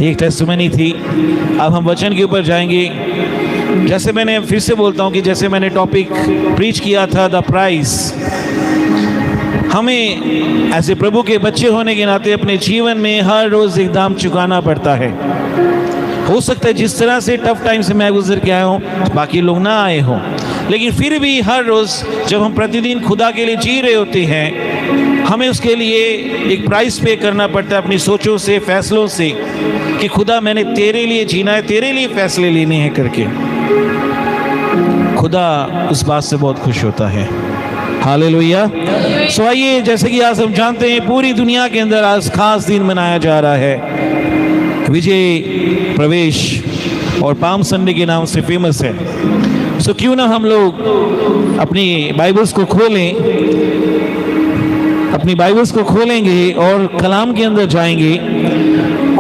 एक टेस्टिमनी थी। अब हम वचन के ऊपर जाएंगे। जैसे मैंने फिर से बोलता हूँ कि जैसे मैंने टॉपिक प्रीच किया था, द प्राइस, हमें ऐसे प्रभु के बच्चे होने के नाते अपने जीवन में हर रोज़ एक दाम चुकाना पड़ता है। हो सकता है जिस तरह से टफ टाइम से मैं गुजर के आया हूँ बाकी लोग ना आए हों, लेकिन फिर भी हर रोज़ जब हम प्रतिदिन खुदा के लिए जी रहे होते हैं, हमें उसके लिए एक प्राइस पे करना पड़ता है अपनी सोचों से, फैसलों से, कि खुदा मैंने तेरे लिए जीना है, तेरे लिए फैसले लेने हैं करके। खुदा उस बात से बहुत खुश होता है। हालेलुया। सो आइए, जैसे कि आज हम जानते हैं पूरी दुनिया के अंदर आज खास दिन मनाया जा रहा है, विजय प्रवेश और पाम संडे के नाम से फेमस है। सो क्यों ना हम लोग अपनी बाइबल्स को खोलें, अपनी बाइबल्स को खोलेंगे और कलाम के अंदर जाएंगे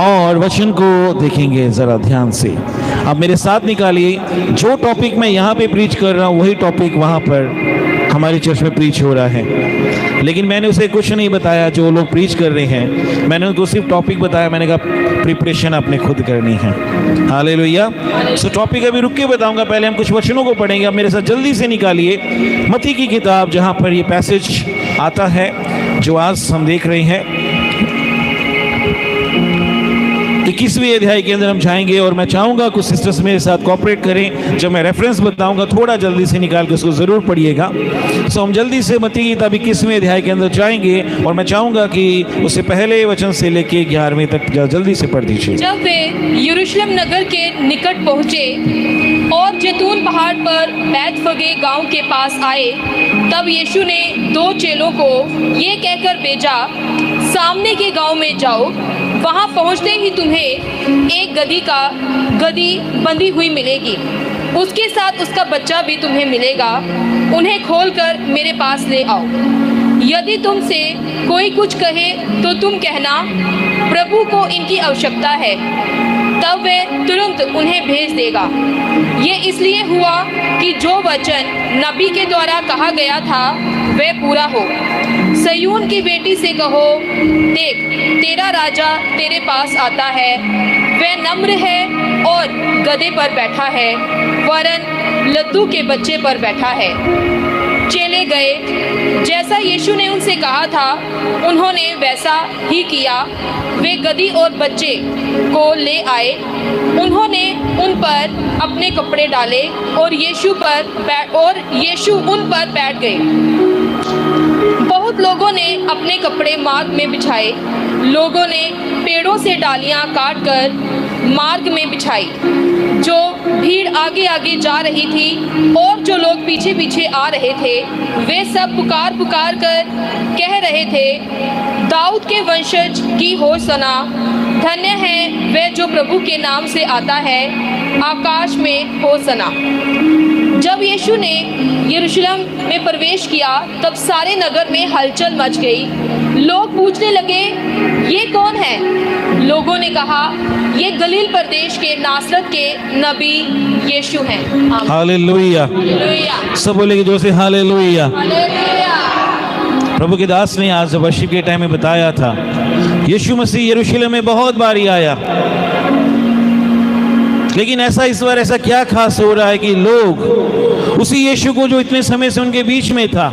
और वचन को देखेंगे ज़रा ध्यान से। आप मेरे साथ निकालिए, जो टॉपिक मैं यहाँ पे प्रीच कर रहा हूँ वही टॉपिक वहाँ पर हमारी चर्च में प्रीच हो रहा है, लेकिन मैंने उसे कुछ नहीं बताया जो लोग प्रीच कर रहे हैं। मैंने उनको सिर्फ टॉपिक बताया, मैंने कहा प्रिपरेशन आपने खुद करनी है। हालेलुया। सो टॉपिक अभी रुक के बताऊंगा, पहले हम कुछ वचनों को पढ़ेंगे। आप मेरे साथ जल्दी से निकालिए मत्ती की किताब, जहाँ पर ये पैसेज आता है जो आज हम देख रहे हैं। 21वें अध्याय के अंदर हम जाएंगे और मैं चाहूँगा कुछ सिस्टर्स मेरे साथ कोऑपरेट करें। जब मैं रेफरेंस बताऊँगा थोड़ा जल्दी से निकाल के उसको ज़रूर पढ़िएगा। सो हम जल्दी से मत्ती की किताब 21वें अध्याय के अंदर जाएंगे और मैं चाहूँगा कि उससे पहले वचन से लेके 11वें तक जल्दी से पढ़ दीजिए। जब वे यरूशलेम नगर के निकट पहुँचे और जैतून पहाड़ पर बैतफगे गांव के पास आए, तब यीशु ने 2 चेलों को ये कहकर भेजा, सामने के गांव में जाओ, वहां पहुंचते ही तुम्हें एक गधी बंधी हुई मिलेगी, उसके साथ उसका बच्चा भी तुम्हें मिलेगा। उन्हें खोलकर मेरे पास ले आओ। यदि तुमसे कोई कुछ कहे तो तुम कहना, प्रभु को इनकी आवश्यकता है, तब वह तुरंत उन्हें भेज देगा। ये इसलिए हुआ कि जो वचन नबी के द्वारा कहा गया था वह पूरा हो। सयून की बेटी से कहो, देख तेरा राजा तेरे पास आता है, वह नम्र है और गधे पर बैठा है, वरन लद्दू के बच्चे पर बैठा है। चेले गए, जैसा यीशु ने उनसे कहा था उन्होंने वैसा ही किया। वे गधी और बच्चे को ले आए, उन्होंने उन पर अपने कपड़े डाले और यीशु उन पर बैठ गए। बहुत लोगों ने अपने कपड़े मार्ग में बिछाए। लोगों ने पेड़ों से डालियां काटकर मार्ग में बिछाई। जो भीड़ आगे आगे जा रही थी और जो लोग पीछे पीछे आ रहे थे, वे सब पुकार पुकार कर कह रहे थे, दाऊद के वंशज की होसना, धन्य है वह जो प्रभु के नाम से आता है, आकाश में होसना। जब यीशु ने यरूशलेम में प्रवेश किया तब सारे नगर में हलचल मच गई। लोग पूछने लगे, ये कौन है? लोगों ने कहा, ये गलील प्रदेश के नासरत के नबी यीशु हैं। हालेलुया। सब बोलेंगे जोर से हालेलुया। प्रभु के दास ने आज वर्शिप के टाइम में बताया था, यीशु मसीह यरूशलेम में बहुत बारी आया, लेकिन इस बार ऐसा क्या खास हो रहा है कि लोग उसी यीशु को जो इतने समय से उनके बीच में था,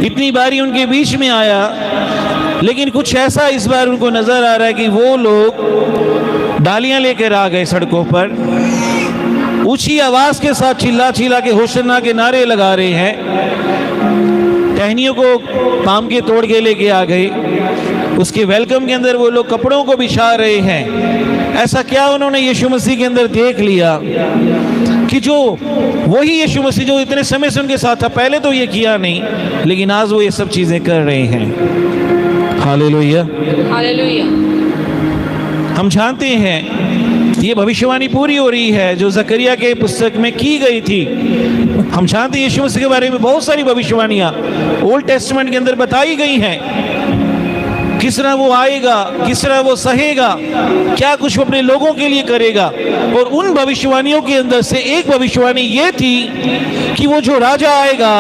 इतनी बारी उनके बीच में आया, लेकिन कुछ ऐसा इस बार उनको नजर आ रहा है कि वो लोग डालियां लेकर आ गए सड़कों पर, ऊंची आवाज के साथ चिल्ला चिल्ला के होशन्ना के नारे लगा रहे हैं, टहनियों को पाम के तोड़ के लेके आ गए। उसके वेलकम के अंदर वो लोग कपड़ों को बिछा रहे हैं। ऐसा क्या उन्होंने यीशु मसीह के अंदर देख लिया कि जो वही यीशु मसीह जो इतने समय से उनके साथ था, पहले तो ये किया नहीं, लेकिन आज वो ये सब चीजें कर रहे हैं। हालेलुया। हालेलुया। हम जानते हैं ये भविष्यवाणी पूरी हो रही है जो जकरिया के पुस्तक में की गई थी। हम जानते हैं यीशु मसीह के बारे में बहुत सारी भविष्यवाणियां ओल्ड टेस्टमेंट के अंदर बताई गई हैं, किस तरह वो आएगा, किस तरह वो सहेगा, क्या कुछ वो अपने लोगों के लिए करेगा। और उन भविष्यवाणियों के अंदर से एक भविष्यवाणी ये थी कि वो जो राजा आएगा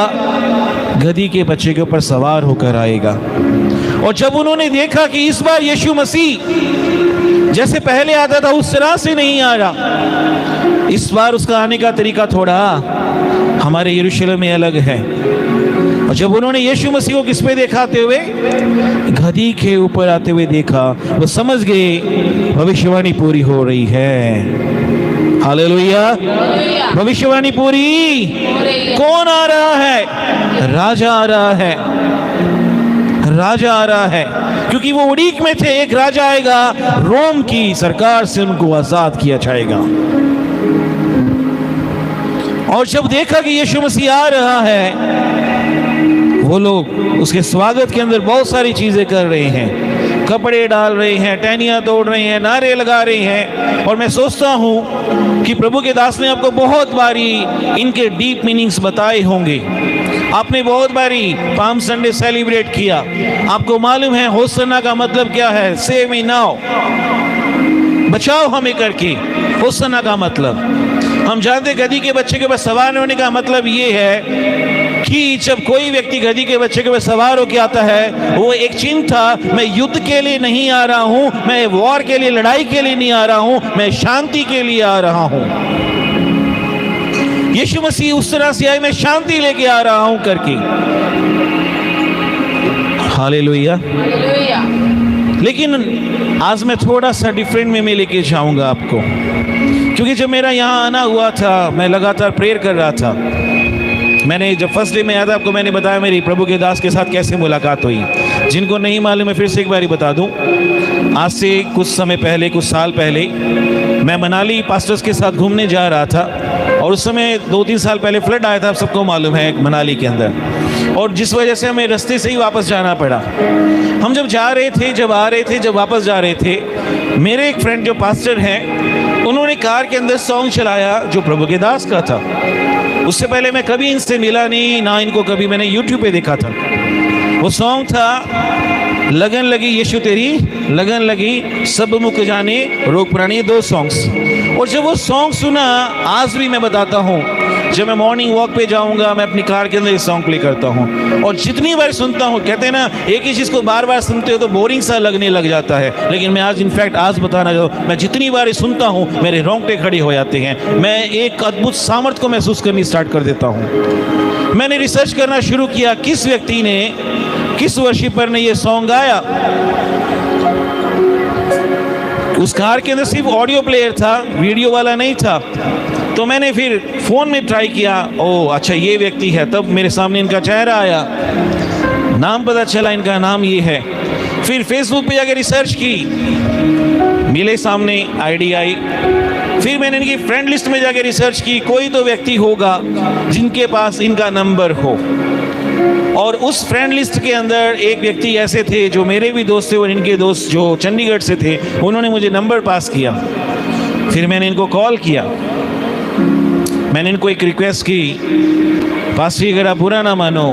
गधी के बच्चे के ऊपर सवार होकर आएगा। और जब उन्होंने देखा कि इस बार यीशु मसीह जैसे पहले आता था उस तरह से नहीं आ रहा। इस बार उसका आने का तरीका थोड़ा हमारे यरूशलेम में अलग है। और जब उन्होंने यीशु मसीह को किस पे देखाते हुए, गधी के ऊपर आते हुए देखा, वो समझ गए भविष्यवाणी पूरी हो रही है। हालेलुया, भविष्यवाणी पूरी। कौन आ रहा है? राजा आ रहा है, राजा आ रहा है। क्योंकि वो उड़ीक में थे, एक राजा आएगा, रोम की सरकार से उनको आजाद किया जाएगा। और जब देखा कि यीशु मसीह आ रहा है, वो लोग उसके स्वागत के अंदर बहुत सारी चीजें कर रहे हैं, कपड़े डाल रहे हैं, टहनियां तोड़ रहे हैं, नारे लगा रहे हैं। और मैं सोचता हूं कि प्रभु के दास ने आपको बहुत बारी इनके डीप मीनिंग्स बताए होंगे। आपने बहुत बारी पाम संडे सेलिब्रेट किया, आपको मालूम है होसन्ना का मतलब क्या है? सेव मी नाउ, बचाओ हमें करके। होसन्ना का मतलब हम जानते, गधी के बच्चे के ऊपर सवार होने का मतलब ये है कि जब कोई व्यक्ति गधी के बच्चे के ऊपर सवार होकर आता है, वो एक चिन्ह था, मैं युद्ध के लिए नहीं आ रहा हूं, मैं वॉर के लिए, लड़ाई के लिए नहीं आ रहा हूं, मैं शांति के लिए आ रहा हूं। यीशु मसीह उस तरह से आए, मैं शांति लेके आ रहा हूं करके। हालेलुया। लेकिन आज मैं थोड़ा सा डिफरेंट में लेके जाऊंगा आपको, क्योंकि जब मेरा यहाँ आना हुआ था, मैं लगातार प्रेयर कर रहा था। मैंने जब फर्स्ट डे में आया था, आपको मैंने बताया मेरी प्रभु के दास के साथ कैसे मुलाकात हुई। जिनको नहीं मालूम, मैं फिर से एक बारी बता दूं। आज से कुछ समय पहले, कुछ साल पहले, मैं मनाली पास्टर्स के साथ घूमने जा रहा था। और उस समय 2-3 साल पहले फ्लड आया था, आप सबको मालूम है, मनाली के अंदर। और जिस वजह से हमें रास्ते से ही वापस जाना पड़ा। हम जब जा रहे थे, जब आ रहे थे, जब वापस जा रहे थे, मेरे एक फ्रेंड जो पास्टर हैं, उन्होंने कार के अंदर सॉन्ग चलाया जो प्रभु के दास का था। उससे पहले मैं कभी इनसे मिला नहीं, ना इनको कभी मैंने यूट्यूब पे देखा था। वो सॉन्ग था लगन लगी यीशु तेरी लगन लगी, सब मुक जाने रोग प्राणी, 2 सॉन्ग्स। और जब वो सॉन्ग सुना, आज भी मैं बताता हूँ, जब मैं मॉर्निंग वॉक पे जाऊंगा, मैं अपनी कार के अंदर ये सॉन्ग प्ले करता हूँ। और जितनी बार सुनता हूँ, कहते हैं ना, एक ही चीज़ को बार बार सुनते हो तो बोरिंग सा लगने लग जाता है। लेकिन मैं आज इनफैक्ट आज बताना चाहूँ, मैं जितनी बार सुनता हूँ, मेरे रोंगटे खड़े हो जाते हैं। मैं एक अद्भुत सामर्थ्य को महसूस करनी स्टार्ट कर देता हूँ। मैंने रिसर्च करना शुरू किया, किस व्यक्ति ने, किस वर्शिपर ने ये सॉन्ग गाया। उस कार के अंदर सिर्फ ऑडियो प्लेयर था, वीडियो वाला नहीं था। तो मैंने फिर फ़ोन में ट्राई किया, ओ अच्छा ये व्यक्ति है। तब मेरे सामने इनका चेहरा आया, नाम पता चला, इनका नाम ये है। फिर फेसबुक पे जाके रिसर्च की, मिले सामने, आईडी आई। फिर मैंने इनकी फ्रेंड लिस्ट में जाके रिसर्च की, कोई तो व्यक्ति होगा जिनके पास इनका नंबर हो। और उस फ्रेंड लिस्ट के अंदर एक व्यक्ति ऐसे थे जो मेरे भी दोस्त थे और इनके दोस्त जो चंडीगढ़ से थे, उन्होंने मुझे नंबर पास किया। फिर मैंने इनको कॉल किया, मैंने इनको एक रिक्वेस्ट की, पास्टर अगर आप बुरा ना मानो,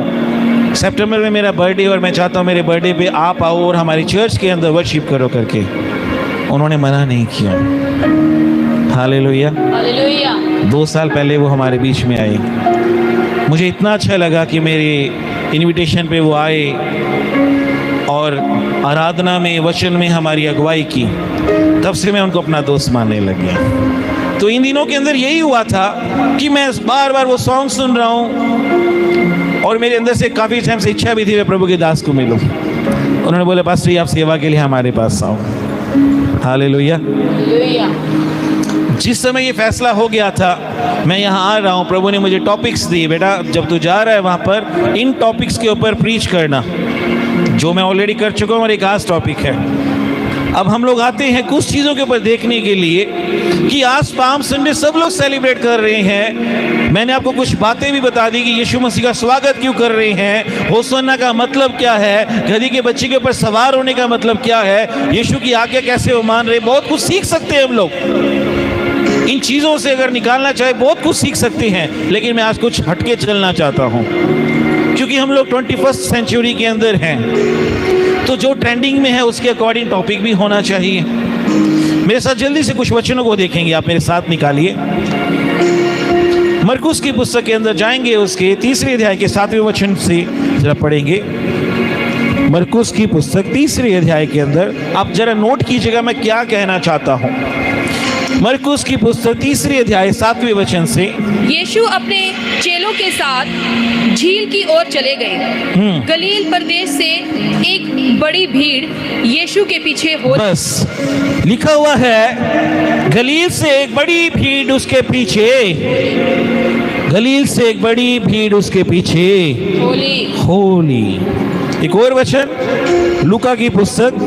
सितंबर में मेरा बर्थडे और मैं चाहता हूँ मेरे बर्थडे पे आप आओ और हमारी चर्च के अंदर वर्शिप करो करके। उन्होंने मना नहीं किया। Hallelujah, hallelujah. 2 साल पहले वो हमारे बीच में आए। मुझे इतना अच्छा लगा कि मेरे इनविटेशन पे वो आए और आराधना में, वचन में हमारी अगुवाई की। तब से मैं उनको अपना दोस्त मानने लग गया। तो इन दिनों के अंदर यही हुआ था कि मैं बार बार वो सॉन्ग सुन रहा हूँ और मेरे अंदर से काफ़ी टाइम से इच्छा भी थी मैं प्रभु के दास को मिलूँ। उन्होंने बोले पास्टर आप सेवा के लिए हमारे पास आओ। हालेलुया। जिस समय ये फैसला हो गया था, मैं यहाँ आ रहा हूँ, प्रभु ने मुझे टॉपिक्स दिए, बेटा जब तू जा रहा है वहाँ पर इन टॉपिक्स के ऊपर प्रीच करना, जो मैं ऑलरेडी कर चुका हूँ और एक आज टॉपिक है। अब हम लोग आते हैं कुछ चीज़ों के ऊपर देखने के लिए कि आज पाम संडे सब लोग सेलिब्रेट कर रहे हैं। मैंने आपको कुछ बातें भी बता दी कि यीशु मसीह का स्वागत क्यों कर रहे हैं, होसन्ना का मतलब क्या है, गधी के बच्चे के ऊपर सवार होने का मतलब क्या है, यीशु की आज्ञा कैसे वो मान रहे। बहुत कुछ सीख सकते हैं हम लोग इन चीज़ों से, अगर निकालना चाहे बहुत कुछ सीख सकते हैं। लेकिन मैं आज कुछ हटके चलना चाहता हूँ, क्योंकि हम लोग 21st सेंचुरी के अंदर हैं, तो जो ट्रेंडिंग में है उसके अकॉर्डिंग टॉपिक भी होना चाहिए। मेरे साथ जल्दी से कुछ वचनों को देखेंगे, आप मेरे साथ निकालिए। मरकुस की पुस्तक के अंदर जाएंगे, उसके 3 अध्याय के 7वें वचन से जरा पढ़ेंगे। मरकुस की पुस्तक 3 अध्याय के अंदर, आप जरा नोट कीजिएगा मैं क्या कहना चाहता हूं। मरकुस की पुस्तक 3 अध्याय 7वें वचन से, यीशु अपने चेलों के साथ झील की ओर चले गए। गलील प्रदेश से एक बड़ी भीड़ यीशु के पीछे हो। बस लिखा हुआ है गलील से एक बड़ी भीड़ उसके पीछे, गलील से एक बड़ी भीड़ उसके पीछे होली। एक और वचन लूका की पुस्तक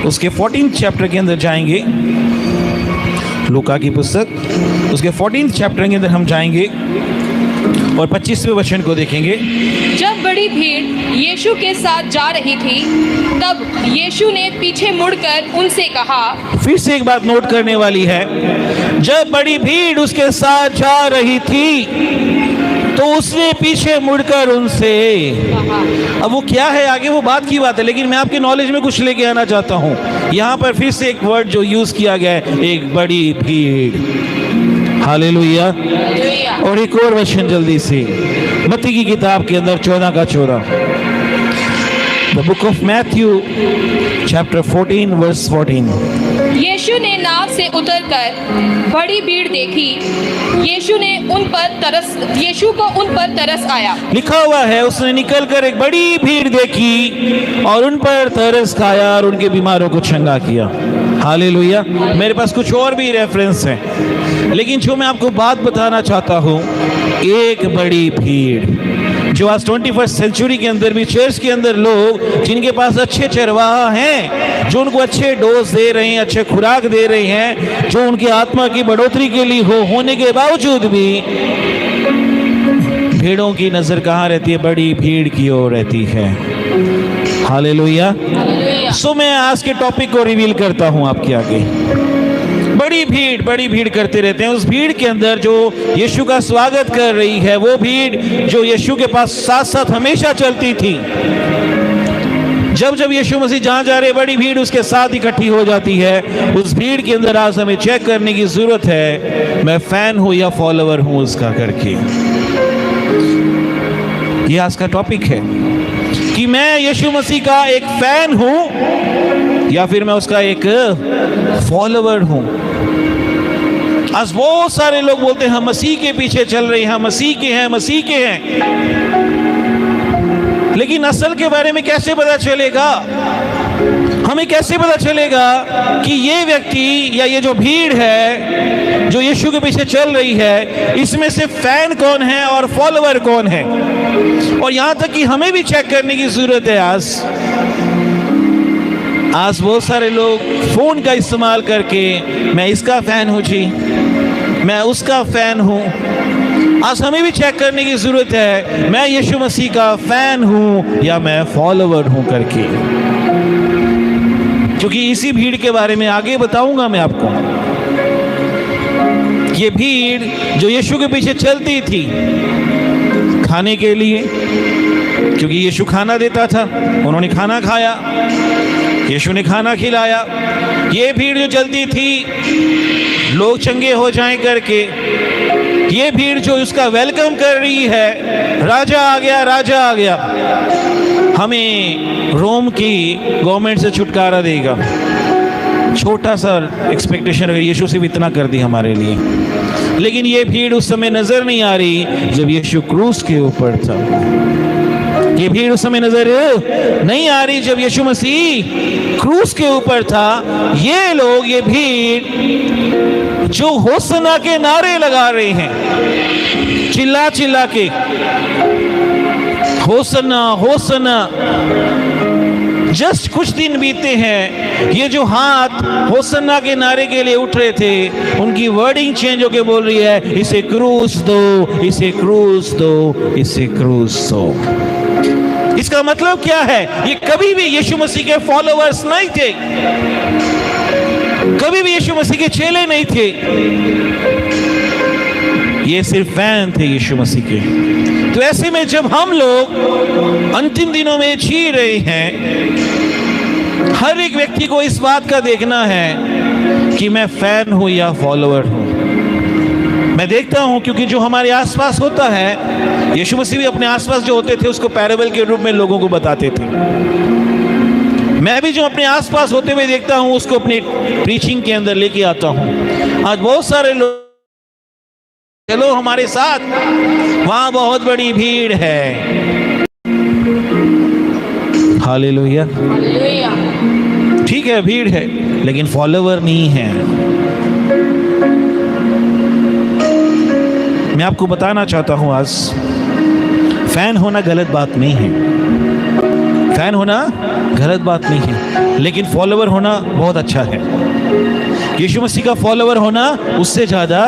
उसके 14 चैप्टर के अंदर जाएंगे। लूका की पुस्तक उसके 14 चैप्टर के अंदर हम जाएंगे और 25वें वचन को देखेंगे। जब बड़ी भीड़ यीशु के साथ जा रही थी तब यीशु ने पीछे मुड़कर उनसे कहा। फिर से एक बात नोट करने वाली है, जब बड़ी भीड़ उसके साथ जा रही थी तो उसने पीछे मुड़कर उनसे, अब वो क्या है आगे वो बात की बात है, लेकिन मैं आपके नॉलेज में कुछ लेके आना चाहता हूँ। यहाँ पर फिर से एक वर्ड जो यूज किया गया है, एक बड़ी भीड़। हालेलुया। और एक और वचन जल्दी से, मत्ती की किताब के अंदर 14 का 14, the book of Matthew chapter 14 verse 14। Yeshu ने नाव से उतरकर बड़ी भीड़ देखी। यीशु को उन पर तरस आया। लिखा हुआ है उसने निकलकर एक बड़ी भीड़ देखी और उन पर तरस खाया और उनके बीमारों को चंगा किया। हालेलुया। मेरे पास कुछ और भी रेफरेंस है, लेकिन जो मैं आपको बात बताना चाहता हूँ, एक बड़ी भीड़ जो आज 21st सेंचुरी के अंदर भी चर्च के अंदर लोग जिनके पास अच्छे चरवाहा हैं, जो उनको अच्छे डोज दे रहे हैं, अच्छे खुराक दे रहे हैं, जो उनकी आत्मा की बढ़ोतरी के लिए होने के बावजूद भी भीड़ों की नजर कहाँ रहती है? बड़ी भीड़ की ओर रहती है। हालेलुया। सो मैं आज के टॉपिक को रिवील करता हूं आपके आगे। बड़ी भीड़ करते रहते हैं। उस भीड़ के अंदर जो यीशु का स्वागत कर रही है, वो भीड़ जो यीशु के पास साथ साथ हमेशा चलती थी। जब जब यीशु मसीह जहां जा रहे, बड़ी भीड़ उसके साथ इकट्ठी हो जाती है। उस भीड़ के अंदर आज हमें चेक करने की जरूरत है, मैं फैन हूं या फॉलोवर हूं उसका करके। ये आज का टॉपिक है कि मैं यीशु मसीह का एक फैन हूं या फिर मैं उसका एक फॉलोवर हूं। आज बहुत सारे लोग बोलते हैं हम मसीह के पीछे चल रहे हैं, हम मसीह के हैं, लेकिन असल के बारे में कैसे पता चलेगा? हमें कैसे पता चलेगा कि ये व्यक्ति या ये जो भीड़ है जो यीशु के पीछे चल रही है, इसमें से फैन कौन है और फॉलोवर कौन है? और यहां तक कि हमें भी चेक करने की जरूरत है। आज बहुत सारे लोग फोन का इस्तेमाल करके मैं इसका फैन हूं जी, मैं उसका फैन हूं। आज हमें भी चेक करने की जरूरत है, मैं यीशु मसीह का फैन हूं या मैं फॉलोवर हूं करके। क्योंकि इसी भीड़ के बारे में आगे बताऊंगा मैं आपको। ये भीड़ जो यीशु के पीछे चलती थी खाने के लिए, क्योंकि यीशु खाना देता था, उन्होंने खाना खाया, यीशु ने खाना खिलाया। ये भीड़ जो चलती थी लोग चंगे हो जाएं करके, ये भीड़ जो उसका वेलकम कर रही है, राजा आ गया, राजा आ गया, हमें रोम की गवर्नमेंट से छुटकारा देगा। छोटा सा एक्सपेक्टेशन अगर यीशु से भी इतना कर दी हमारे लिए, लेकिन ये भीड़ उस समय नजर नहीं आ रही जब यीशु क्रूस के ऊपर था। ये भीड़ उस समय नजर नहीं आ रही जब यीशु मसीह क्रूस के ऊपर था। ये लोग, ये भीड़ जो होसना के नारे लगा रहे हैं, चिल्ला चिल्ला के होसना होसना। जस्ट कुछ दिन बीते हैं, ये जो हाथ होसन्ना के नारे के लिए उठ रहे थे, उनकी वर्डिंग चेंज होके बोल रही है, इसे क्रूस दो, इसे क्रूस दो, इसे क्रूस दो। इसका मतलब क्या है? ये कभी भी यीशु मसीह के फॉलोअर्स नहीं थे, कभी भी यीशु मसीह के चेले नहीं थे, ये सिर्फ फैन थे यीशु मसीह के। तो ऐसे में जब हम लोग अंतिम दिनों में जी रहे हैं, हर एक व्यक्ति को इस बात का देखना है कि मैं फैन हूं या फॉलोअर हूं, मैं देखता हूं, क्योंकि जो हमारे आसपास होता है, यीशु मसीह भी अपने आसपास जो होते थे उसको पैराबल के रूप में लोगों को बताते थे। मैं भी जो अपने आसपास होते हुए देखता हूं उसको अपने प्रीचिंग के अंदर लेके आता हूं। आज बहुत सारे लोग, चलो हमारे साथ, वहां बहुत बड़ी भीड़ है। हालेलुया। ठीक है, भीड़ है, लेकिन फॉलोवर नहीं है। मैं आपको बताना चाहता हूं, आज फैन होना गलत बात नहीं है, फैन होना गलत बात नहीं है, लेकिन फॉलोवर होना बहुत अच्छा है। यीशु मसीह का फॉलोवर होना उससे ज़्यादा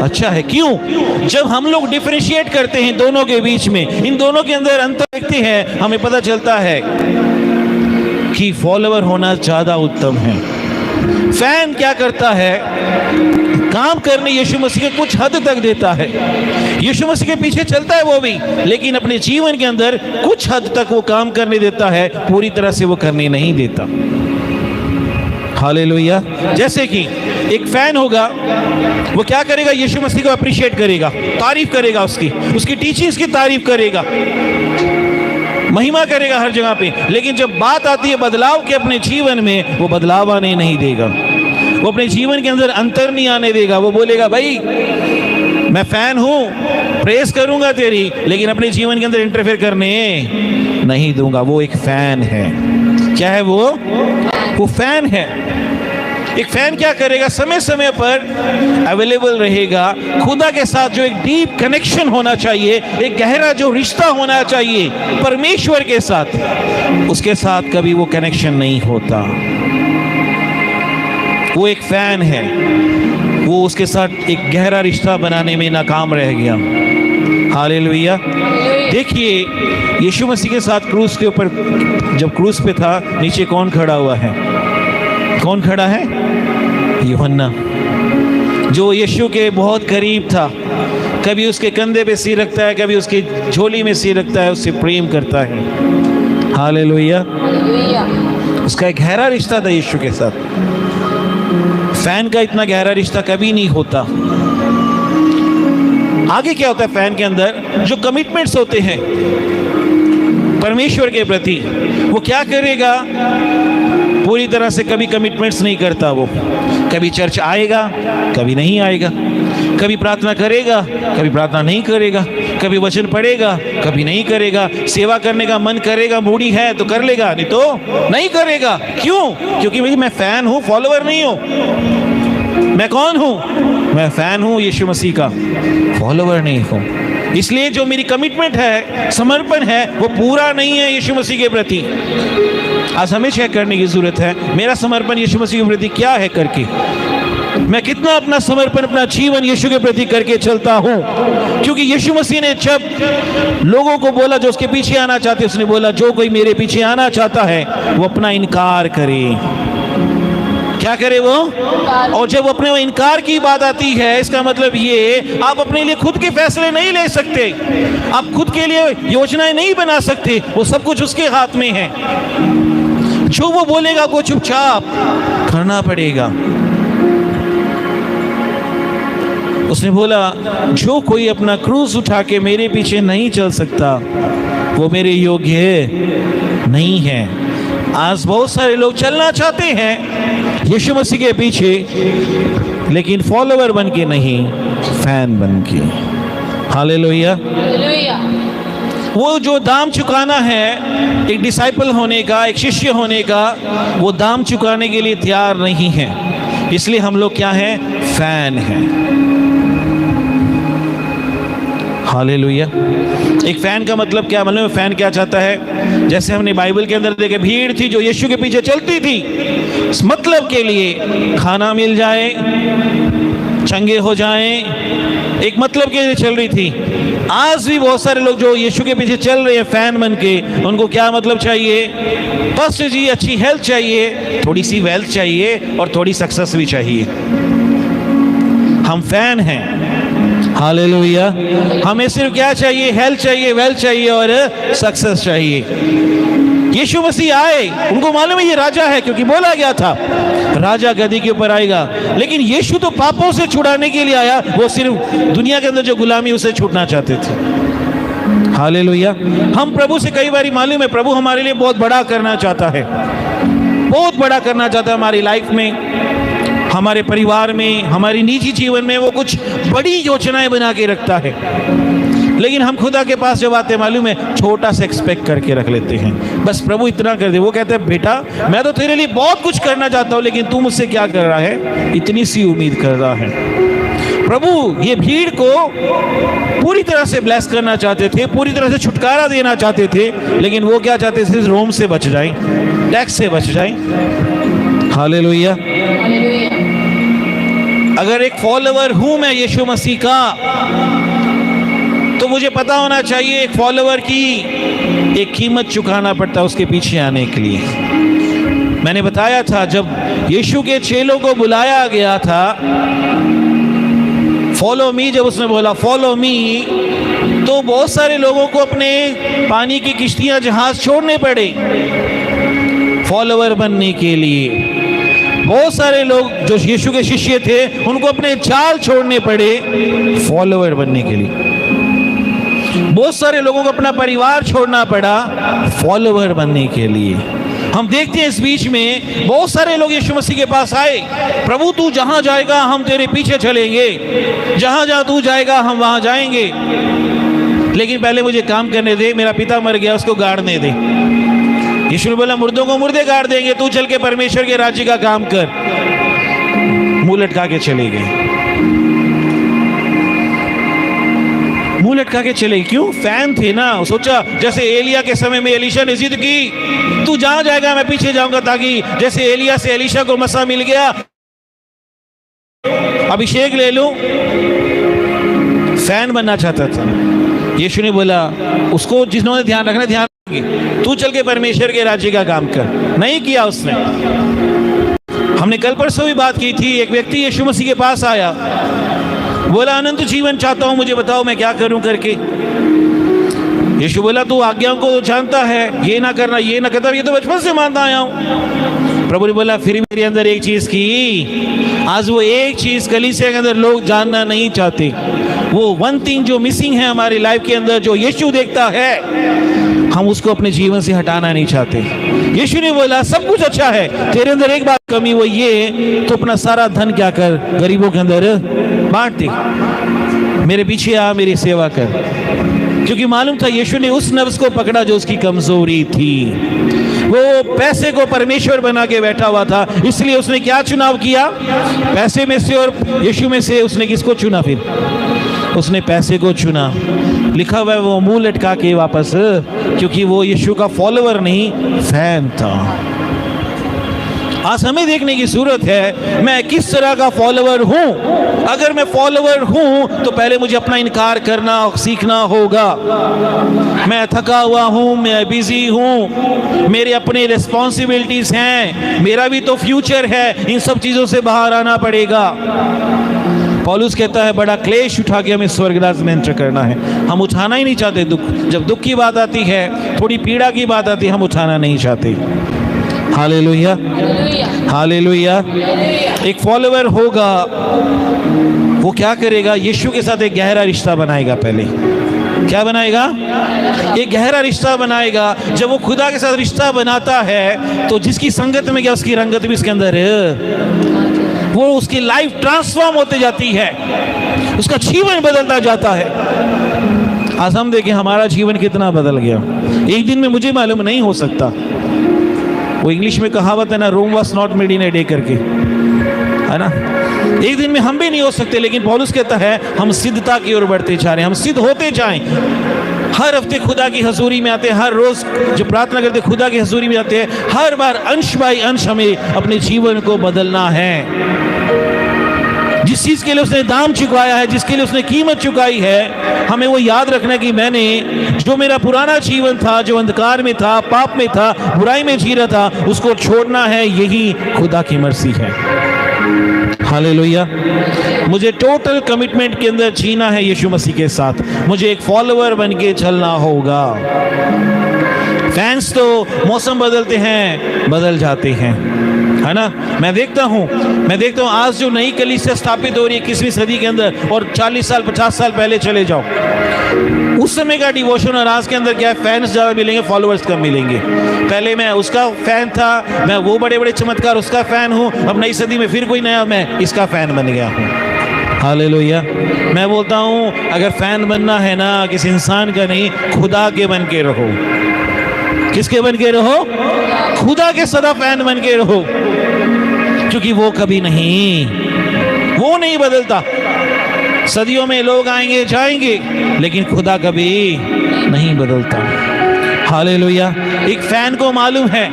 अच्छा है। क्यों? जब हम लोग डिफरेंशिएट करते हैं दोनों के बीच में, इन दोनों के अंदर अंतर देखते हैं, हमें पता चलता है कि फॉलोवर होना ज़्यादा उत्तम है। फैन क्या करता है? काम करने यीशु मसीह के कुछ हद तक देता है, यीशु मसीह के पीछे चलता है वो भी, लेकिन अपने जीवन के अंदर कुछ हद तक वो काम करने देता है, पूरी तरह से वो करने नहीं देता। हालेलुया। जैसे कि एक फैन होगा, वो क्या करेगा? यीशु मसीह को अप्रिशिएट करेगा, तारीफ करेगा, उसकी टीचिंग्स की तारीफ करेगा, महिमा करेगा हर जगह पे। लेकिन जब बात आती है बदलाव के अपने जीवन में, वो बदलाव आने नहीं देगा, वो अपने जीवन के अंदर अंतर नहीं आने देगा। वो बोलेगा, भाई मैं फैन हूं, प्रेस करूंगा तेरी, लेकिन अपने जीवन के अंदर इंटरफेयर करने नहीं दूंगा। वो एक फैन है। क्या है वो फैन है। एक फैन क्या करेगा? समय समय पर अवेलेबल रहेगा। खुदा के साथ जो एक डीप कनेक्शन होना चाहिए, एक गहरा जो रिश्ता होना चाहिए परमेश्वर के साथ, उसके साथ कभी वो कनेक्शन नहीं होता। वो एक फैन है, वो उसके साथ एक गहरा रिश्ता बनाने में नाकाम रह गया। हालेलुया। देखिए, यीशु मसीह के साथ क्रूस के ऊपर, जब क्रूस पे था, नीचे कौन खड़ा हुआ है? कौन खड़ा है? यूहन्ना, जो यीशु के बहुत करीब था। कभी उसके कंधे पे सिर रखता है, कभी उसकी झोली में सिर रखता है, उससे प्रेम करता है। हालेलुया। उसका एक गहरा रिश्ता था यीशु के साथ। फैन का इतना गहरा रिश्ता कभी नहीं होता। आगे क्या होता है फैन के अंदर? जो कमिटमेंट्स होते हैं परमेश्वर के प्रति, वो क्या करेगा? पूरी तरह से कभी कमिटमेंट्स नहीं करता। वो कभी चर्च आएगा, कभी नहीं आएगा, कभी प्रार्थना करेगा, कभी प्रार्थना नहीं करेगा, कभी वचन पढ़ेगा, कभी नहीं करेगा। सेवा करने का मन करेगा, मूडी है तो कर लेगा, नहीं तो नहीं करेगा। क्यों? क्योंकि भाई मैं फैन हूं, फॉलोवर नहीं हूं। मैं कौन हूं? मैं फैन हूं यीशु मसीह का, फॉलोवर नहीं हूं। इसलिए जो मेरी कमिटमेंट है, समर्पण है, वो पूरा नहीं है यीशु मसीह के प्रति। आज हमें चेक करने की जरूरत है, मेरा समर्पण यीशु मसीह के प्रति क्या है करके। मैं कितना अपना समर्पण, अपना जीवन यीशु के प्रति करके चलता हूं। क्योंकि यीशु मसीह ने जब लोगों को बोला जो उसके पीछे आना चाहते, उसने बोला जो कोई मेरे पीछे आना चाहता है वो अपना इनकार करे। क्या करे वो? और जब अपने वो इनकार की बात आती है, इसका मतलब ये, आप अपने लिए खुद के फैसले नहीं ले सकते, आप खुद के लिए योजनाएं नहीं बना सकते, वो सब कुछ उसके हाथ में है। जो वो बोलेगा वो चुपचाप करना पड़ेगा। उसने बोला जो कोई अपना क्रूस उठा के मेरे पीछे नहीं चल सकता वो मेरे योग्य नहीं है। आज बहुत सारे लोग चलना चाहते हैं यीशु मसीह के पीछे, लेकिन फॉलोवर बन के नहीं, फैन बन के। हालेलुया। वो जो दाम चुकाना है एक डिसाइपल होने का, एक शिष्य होने का, वो दाम चुकाने के लिए तैयार नहीं है। इसलिए हम लोग क्या हैं? फैन हैं। हालेलुया। एक फैन का मतलब क्या? मतलब फैन क्या चाहता है? जैसे हमने बाइबल के अंदर देखे, भीड़ थी जो यीशु के पीछे चलती थी, इस मतलब के लिए खाना मिल जाए, चंगे हो जाएं, एक मतलब के लिए चल रही थी। आज भी बहुत सारे लोग जो यीशु के पीछे चल रहे हैं फैन बन के, उनको क्या मतलब चाहिए? बस जी अच्छी हेल्थ चाहिए, थोड़ी सी वेल्थ चाहिए और थोड़ी सक्सेस भी चाहिए। हम फैन हैं। हालेलुया। हमें सिर्फ क्या चाहिए? हेल्थ चाहिए, वेल्थ चाहिए और सक्सेस चाहिए। यीशु मसीह आए, उनको मालूम है ये राजा है, क्योंकि बोला गया था राजा गद्दी के ऊपर आएगा। लेकिन यीशु तो पापों से छुड़ाने के लिए आया, वो सिर्फ दुनिया के अंदर जो गुलामी उसे छूटना चाहते थे। हालेलुया। हम प्रभु से कई बार मालूम है प्रभु हमारे लिए बहुत बड़ा करना चाहता है, बहुत बड़ा करना चाहता है हमारी लाइफ में, हमारे परिवार में, हमारी निजी जीवन में। वो कुछ बड़ी योजनाएं बना के रखता है, लेकिन हम खुदा के पास जब आते मालूम है छोटा सा एक्सपेक्ट करके रख लेते हैं। बस प्रभु इतना कर दे। वो कहते हैं बेटा मैं तो तेरे लिए बहुत कुछ करना चाहता हूँ, लेकिन तू मुझसे क्या कर रहा है, इतनी सी उम्मीद कर रहा है। प्रभु ये भीड़ को पूरी तरह से ब्लेस करना चाहते थे, पूरी तरह से छुटकारा देना चाहते थे, लेकिन वो क्या चाहते थे, रोम से बच जाएं, टैक्स से बच जाएं। हालेलुया। अगर एक फॉलोवर हूं मैं यीशु मसीह का, तो मुझे पता होना चाहिए एक फॉलोवर की एक कीमत चुकाना पड़ता है उसके पीछे आने के लिए। मैंने बताया था जब यीशु के चेलों को बुलाया गया था, फॉलो मी, जब उसने बोला फॉलो मी, तो बहुत सारे लोगों को अपने पानी की किश्तियां, जहाज छोड़ने पड़े फॉलोवर बनने के लिए। बहुत सारे लोग जो यीशु के शिष्य थे उनको अपने जाल छोड़ने पड़े फॉलोवर बनने के लिए। बहुत सारे लोगों को अपना परिवार छोड़ना पड़ा फॉलोवर बनने के लिए। हम देखते हैं इस बीच में बहुत सारे लोग यीशु मसीह के पास आए, प्रभु तू जहां जाएगा हम तेरे पीछे चलेंगे, जहां जहां तू जाएगा हम वहां जाएंगे, लेकिन पहले मुझे काम करने दे, मेरा पिता मर गया उसको गाड़ने दे। यीशु ने बोला मुर्दों को मुर्दे गाड़ देंगे, तू चल के परमेश्वर के राज्य का काम कर। मुंह लटका के चले गए, मुंह लटका के चले। क्यों? फैन थे ना। सोचा जैसे एलिया के समय में एलीशा ने जिद की, तू जहां जाएगा मैं पीछे जाऊंगा, ताकि जैसे एलिया से एलीशा को मसा मिल गया, अभिषेक ले लूं। फैन बनना चाहता था। यीशु ने बोला उसको जिन्होंने ध्यान रखना ध्यान रखेंगे, तू चल के परमेश्वर के राज्य का काम कर। नहीं किया उसने। हमने कल परसों भी बात की थी, एक व्यक्ति यीशु मसीह के पास आया, बोला अनंत जीवन चाहता हूं, मुझे बताओ मैं क्या करूं करके। यीशु बोला तू आज्ञाओं को जानता है, ये ना करना, ये ना करना, ये तो बचपन से मानता आया हूं। प्रभु ने बोला फिर मेरे अंदर एक चीज की, आज वो एक चीज कलीसिया के अंदर लोग जानना नहीं चाहते। वो वन थिंग जो मिसिंग है हमारी लाइफ के अंदर, जो यीशु देखता है, हम उसको अपने जीवन से हटाना नहीं चाहते। यीशु ने बोला सब कुछ अच्छा है, तेरे अंदर एक बात कमी, वो ये तो अपना सारा धन क्या कर, गरीबों के अंदर बांट दे, मेरे पीछे आ, मेरी सेवा कर। क्योंकि मालूम था यीशु ने उस नफ्स को पकड़ा जो उसकी कमजोरी थी। वो पैसे को परमेश्वर बना के बैठा हुआ था, इसलिए उसने क्या चुनाव किया, पैसे में से और यीशु में से उसने किसको चुना? फिर उसने पैसे को चुना। लिखा हुआ है वो मुंह लटका के वापस, क्योंकि वो यीशु का फॉलोवर नहीं फैन था। आज हमें देखने की जरूरत है मैं किस तरह का फॉलोवर हूं। अगर मैं फॉलोवर हूं तो पहले मुझे अपना इनकार करना सीखना होगा। मैं थका हुआ हूं, मैं बिजी हूं, मेरे अपने रिस्पॉन्सिबिलिटीज हैं, मेरा भी तो फ्यूचर है, इन सब चीजों से बाहर आना पड़ेगा। पौलुस कहता है बड़ा क्लेश उठा के हमें स्वर्गराज में एंटर करना है। हम उठाना ही नहीं चाहते दुख। जब दुख की बात आती है, थोड़ी पीड़ा की बात आती है, हम उठाना नहीं चाहते। Hallelujah, hallelujah. एक फॉलोवर होगा, वो क्या करेगा, यीशु के साथ एक गहरा रिश्ता बनाएगा। पहले क्या बनाएगा? एक गहरा रिश्ता बनाएगा। जब वो खुदा के साथ रिश्ता बनाता है तो जिसकी संगत में क्या, उसकी रंगत भी उसके अंदर है। वो उसकी लाइफ ट्रांसफॉर्म होते जाती है, उसका जीवन बदलता जाता है। आज हम देखें हमारा जीवन कितना बदल गया। एक दिन में मुझे मालूम नहीं हो सकता। वो इंग्लिश में कहावत है ना, Rome was not made in a day करके, है ना। एक दिन में हम भी नहीं हो सकते, लेकिन पौलुस कहता है हम सिद्धता की ओर बढ़ते जा रहे हैं, हम सिद्ध होते जाएं। हर हफ्ते खुदा की हजूरी में आते हैं, हर रोज जो प्रार्थना करते खुदा की हजूरी में आते हैं। हर बार अंश बाई अंश हमें अपने जीवन को बदलना है। जिस चीज के लिए उसने दाम चुकाया है, जिसके लिए उसने कीमत चुकाई है, हमें वो याद रखना कि मैंने जो मेरा पुराना जीवन था, जो अंधकार में था, पाप में था, बुराई में जी रहा था, उसको छोड़ना है। यही खुदा की मर्जी है। हालेलुया। मुझे टोटल कमिटमेंट के अंदर जीना है यीशु मसीह के साथ। मुझे एक फॉलोवर बन के चलना होगा। फैंस तो मौसम बदलते हैं, बदल जाते हैं, है ना। मैं देखता हूँ आज जो नई कलीसिया स्थापित हो रही है 21वीं सदी के अंदर, और 40 साल 50 साल पहले चले जाओ, उस समय का डिवोशन और आज के अंदर क्या है, फैंस ज़्यादा मिलेंगे, फॉलोअर्स कम मिलेंगे। पहले मैं उसका फैन था, मैं वो बड़े बड़े चमत्कार उसका फैन हूँ, अब नई सदी में फिर कोई नया, मैं इसका फैन बन गया हूँ। हालेलुया। मैं बोलता हूँ अगर फैन बनना है ना, किसी इंसान का नहीं, खुदा के बन के रहो। किसके बन के रहो? खुदा के सदा फैन बन के रहो, क्योंकि वो कभी नहीं, वो नहीं बदलता। सदियों में लोग आएंगे जाएंगे, लेकिन खुदा कभी नहीं बदलता। हालेलुया। एक फैन को मालूम है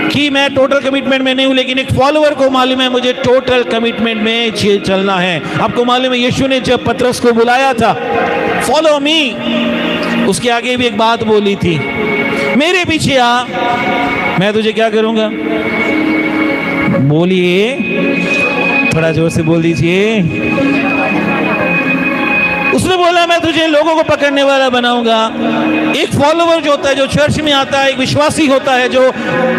कि मैं टोटल कमिटमेंट में नहीं हूं, लेकिन एक फॉलोअर को मालूम है मुझे टोटल कमिटमेंट में चलना है। आपको मालूम है यीशु ने जब पतरस को बुलाया था, फॉलो मी, उसके आगे भी एक बात बोली थी, मेरे पीछे आ, मैं तुझे क्या करूंगा। बोलिए, थोड़ा जोर से बोल दीजिए। उसने बोला मैं तुझे लोगों को पकड़ने वाला बनाऊंगा। एक फॉलोवर जो होता है, जो चर्च में आता है, एक विश्वासी होता है जो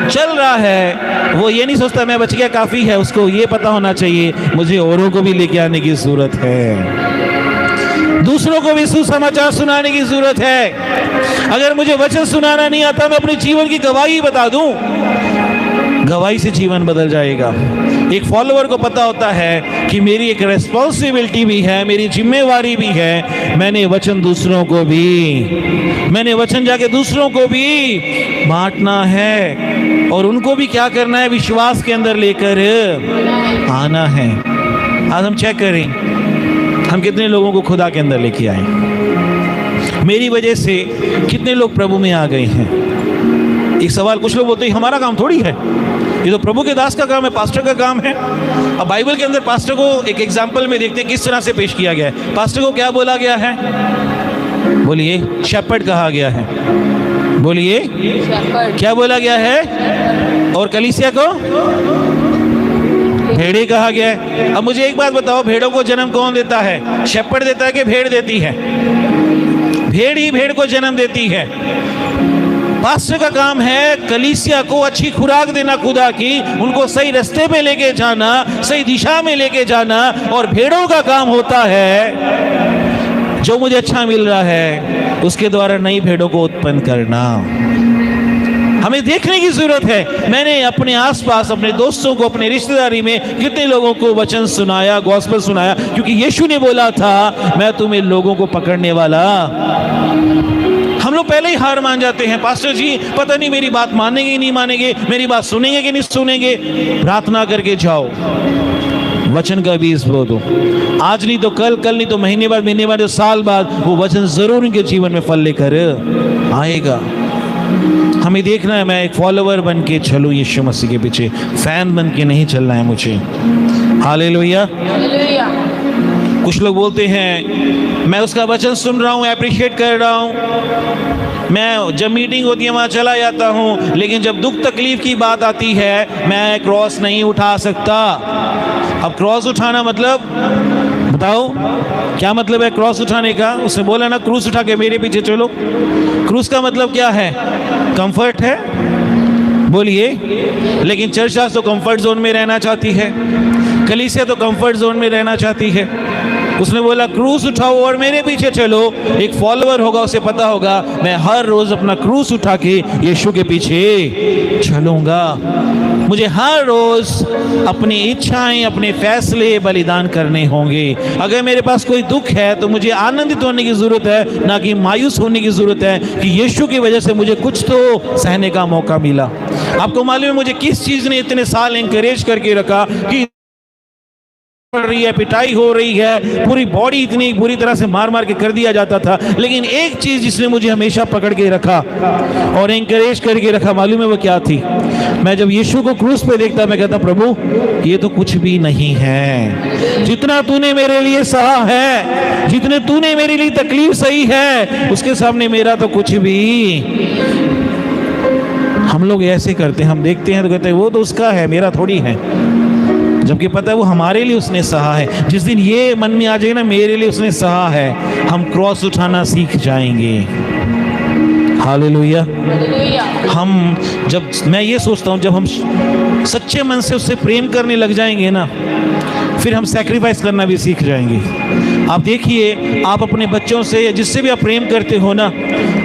चल रहा है, वो ये नहीं सोचता मैं बच गया काफी है, उसको ये पता होना चाहिए मुझे औरों को भी लेके आने की जरूरत है, दूसरों को भी सुसमाचार सुनाने की जरूरत है। अगर मुझे वचन सुनाना नहीं आता, मैं अपने जीवन की गवाही बता दूं, गवाही से जीवन बदल जाएगा। एक फॉलोअर को पता होता है कि मेरी एक रेस्पॉन्सिबिलिटी भी है, मेरी जिम्मेवारी भी है, मैंने वचन जाके दूसरों को भी बांटना है, और उनको भी क्या करना है, विश्वास के अंदर लेकर आना है। आज हम चेक करें हम कितने लोगों को खुदा के अंदर लेके आए, मेरी वजह से कितने लोग प्रभु में आ गए हैं। एक सवाल, कुछ लोग बोलते हैं हमारा काम थोड़ी है, ये तो प्रभु के दास का काम है, पास्टर का काम है। अब बाइबल के अंदर पास्टर को एक एग्जाम्पल में देखते हैं किस तरह से पेश किया गया है। पास्टर को क्या बोला गया है? बोलिए, शेपर्ड कहा गया है। बोलिए, क्या बोला गया है? और कलीसिया को भेड़े कहा गया है। अब मुझे एक बात बताओ, भेड़ों को जन्म कौन देता है? शेपर्ड देता है कि भेड़ देती है? भेड़ ही भेड़ को जन्म देती है। पास्टर का काम है कलीसिया को अच्छी खुराक देना खुदा की, उनको सही रास्ते पे लेके जाना, सही दिशा में लेके जाना। और भेड़ों का काम होता है जो मुझे अच्छा मिल रहा है उसके द्वारा नई भेड़ों को उत्पन्न करना। हमें देखने की जरूरत है, मैंने अपने आसपास, अपने दोस्तों को, अपने रिश्तेदारी में कितने लोगों को वचन सुनाया, गॉस्पेल सुनाया, क्योंकि यीशु ने बोला था मैं तुम्हें लोगों को पकड़ने वाला। हम लोग पहले ही हार मान जाते हैं, पास्टर जी पता नहीं मेरी बात मानेंगे नहीं मानेंगे, मेरी बात सुनेंगे कि नहीं सुनेंगे। प्रार्थना करके जाओ, वचन का बीज बो दो, आज नहीं तो कल, कल नहीं तो महीने बाद, साल बाद वो वचन जरूर उनके जीवन में फल लेकर आएगा। हमें देखना है मैं एक फॉलोवर बन के चलूं यीशु मसीह के पीछे, फैन बन के नहीं चलना है मुझे। हालेलुया। कुछ लोग बोलते हैं मैं उसका वचन सुन रहा हूँ, अप्रिशिएट कर रहा हूँ, मैं जब मीटिंग होती है वहाँ चला जाता हूँ, लेकिन जब दुख तकलीफ की बात आती है मैं क्रॉस नहीं उठा सकता। अब क्रॉस उठाना मतलब बताओ क्या मतलब है क्रॉस उठाने का? उसने बोला ना क्रूस उठा के मेरे पीछे चलो। क्रूस का मतलब क्या है? कंफर्ट है, बोलिए। लेकिन चर्च आज तो कंफर्ट जोन में रहना चाहती है, कलीसिया तो कंफर्ट जोन में रहना चाहती है। उसने बोला क्रूस उठाओ और मेरे पीछे चलो। एक फॉलोअर होगा, उसे पता होगा मैं हर रोज अपना क्रूस उठा के यीशु के पीछे चलूंगा। मुझे हर रोज अपनी इच्छाएं, अपने फैसले बलिदान करने होंगे। अगर मेरे पास कोई दुख है तो मुझे आनंदित होने की जरूरत है, ना कि मायूस होने की जरूरत है कि यीशु की वजह से मुझे कुछ तो सहने का मौका मिला। आपको मालूम है मुझे किस चीज ने इतने साल एनकरेज करके रखा कि पड़ रही है, पिटाई हो रही है, पूरी बॉडी इतनी बुरी तरह से मार मार के कर दिया जाता था, लेकिन एक चीज जिसने मुझे हमेशा पकड़ के रखा और एनकरेज करके रखा, मालूम है वो क्या थी? मैं जब यीशु को क्रूस पे देखता मैं कहता प्रभु ये तो कुछ भी नहीं है, जितना तूने मेरे लिए सहा है, जितने तूने मेरे लिए तकलीफ सही है, उसके सामने मेरा तो कुछ भी। हम लोग ऐसे करते हैं, हम देखते हैं तो कहते हैं वो तो उसका है, मेरा थोड़ी है, जबकि पता है वो हमारे लिए उसने सहा है। जिस दिन ये मन में आ जाएगा ना मेरे लिए उसने सहा है, हम क्रॉस उठाना सीख जाएंगे। हालेलुया। हम जब मैं ये सोचता हूँ जब हम सच्चे मन से उससे प्रेम करने लग जाएंगे ना, फिर हम सैक्रिफाइस करना भी सीख जाएंगे। आप देखिए, आप अपने बच्चों से या जिससे भी आप प्रेम करते हो ना,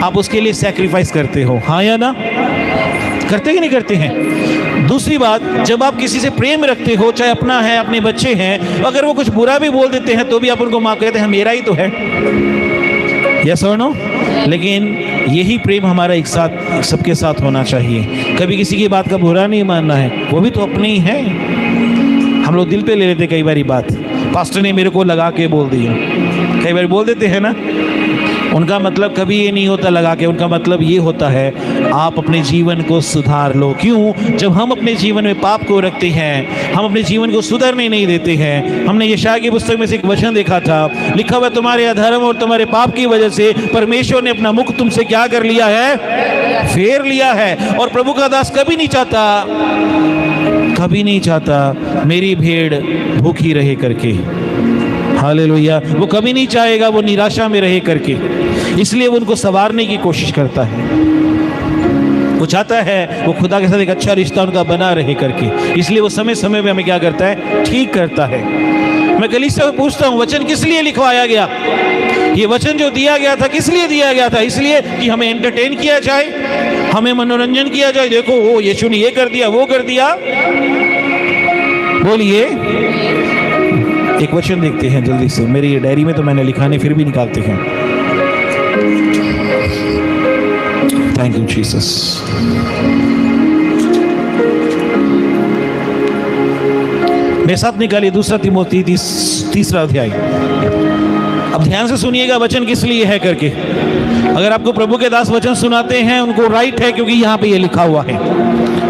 आप उसके लिए सैक्रिफाइस करते हो, हाँ या ना? करते कि नहीं करते हैं? दूसरी बात, जब आप किसी से प्रेम रखते हो, चाहे अपना है, अपने बच्चे हैं, अगर वो कुछ बुरा भी बोल देते हैं तो भी आप उनको माफ कहते हैं, मेरा ही तो है, यस और नो? लेकिन यही प्रेम हमारा एक साथ सबके साथ होना चाहिए। कभी किसी की बात का बुरा नहीं मानना है, वो भी तो अपने ही है। हम लोग दिल पे ले लेते कई बार बात, पास्टर ने मेरे को लगा के बोल दिया, कई बार बोल देते हैं ना। उनका मतलब कभी ये नहीं होता लगा के, उनका मतलब ये होता है आप अपने जीवन को सुधार लो। क्यों? जब हम अपने जीवन में पाप को रखते हैं, हम अपने जीवन को सुधरने नहीं देते हैं। हमने यशायाह की पुस्तक में से एक वचन देखा था, लिखा हुआ तुम्हारे अधर्म और तुम्हारे पाप की वजह से परमेश्वर ने अपना मुख तुमसे क्या कर लिया है? फेर लिया है। और प्रभु का दास कभी नहीं चाहता मेरी भेड़ भूखी रहे करके, हालेलुया। वो कभी नहीं चाहेगा वो निराशा में रहे करके, इसलिए वो उनको संवारने की कोशिश करता है। वो चाहता है वो खुदा के साथ एक अच्छा रिश्ता उनका बना रहे करके, इसलिए वो समय समय में हमें क्या करता है? ठीक करता है। मैं कलीसिया से पूछता हूँ, वचन किस लिए लिखवाया गया? ये वचन जो दिया गया था किस लिए दिया गया था? इसलिए कि हमें एंटरटेन किया जाए, हमें मनोरंजन किया जाए। देखो वो यीशु ने ये कर दिया, वो कर दिया। बोलिए, एक वचन देखते हैं जल्दी से। मेरी ये डायरी में तो मैंने लिखा नहीं, फिर भी निकालते हैं। Thank you Jesus. मेरे साथ निकालिए 2 तीमोथी 3 अध्याय। अब ध्यान से सुनिएगा वचन किस लिए है करके। अगर आपको प्रभु के दास वचन सुनाते हैं उनको राइट है, क्योंकि यहाँ पे ये लिखा हुआ है।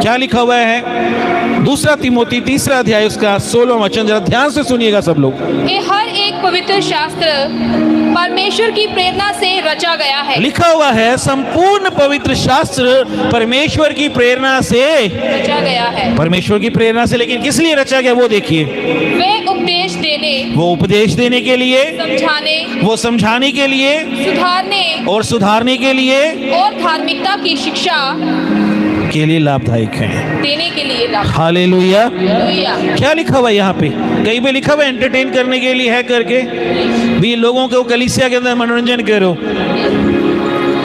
क्या लिखा हुआ है? 2 तीमोथी 3 अध्याय उसका 16वां वचन, जरा ध्यान से सुनिएगा सब लोग। ये हर एक पवित्र शास्त्र परमेश्वर की प्रेरणा से रचा गया है। लिखा हुआ है संपूर्ण पवित्र शास्त्र परमेश्वर की प्रेरणा से रचा गया है। परमेश्वर की प्रेरणा से, लेकिन किस लिए रचा गया वो देखिए। वे उपदेश देने, वो उपदेश देने के लिए, समझाने, वो समझाने के लिए, सुधारने के लिए और धार्मिकता की शिक्षा के लिए लाभदायक है, देने के लिए लाभदायक। हालेलुया। हालेलुया। क्या लिखा हुआ यहाँ पे? कहीं पे लिखा हुआ एंटरटेन करने के लिए है करके भी, लोगों को कलीसिया के अंदर मनोरंजन करो,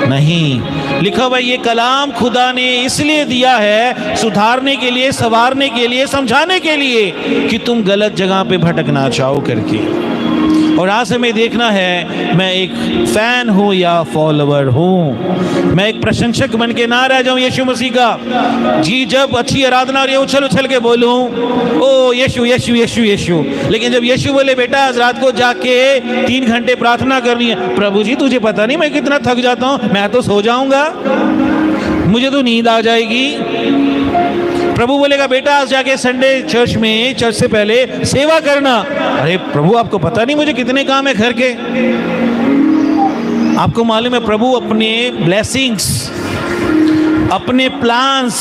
नहीं। लिखा हुआ ये कलाम खुदा ने इसलिए दिया है, सुधारने के लिए, संवारने के लिए, समझाने के लिए कि तुम गलत जगह पे भटक ना जाओ करके। और आज हमें देखना है मैं एक फैन हूँ या फॉलोवर हूँ, मैं एक प्रशंसक बन के ना रह जाऊँ यीशु मसीह का। जी, जब अच्छी आराधना और ये उछल उछल के बोलूँ ओ यीशु यीशु यीशु यीशु, लेकिन जब यीशु बोले बेटा आज रात को जाके 3 घंटे प्रार्थना करनी है, प्रभु जी तुझे पता नहीं मैं कितना थक जाता हूँ, मैं तो सो जाऊँगा, मुझे तो नींद आ जाएगी। प्रभु बोलेगा बेटा आज जाके संडे चर्च में, चर्च से पहले सेवा करना। अरे प्रभु आपको पता नहीं मुझे कितने काम है घर के। आपको मालूम है प्रभु अपने ब्लेसिंग्स, अपने प्लान्स,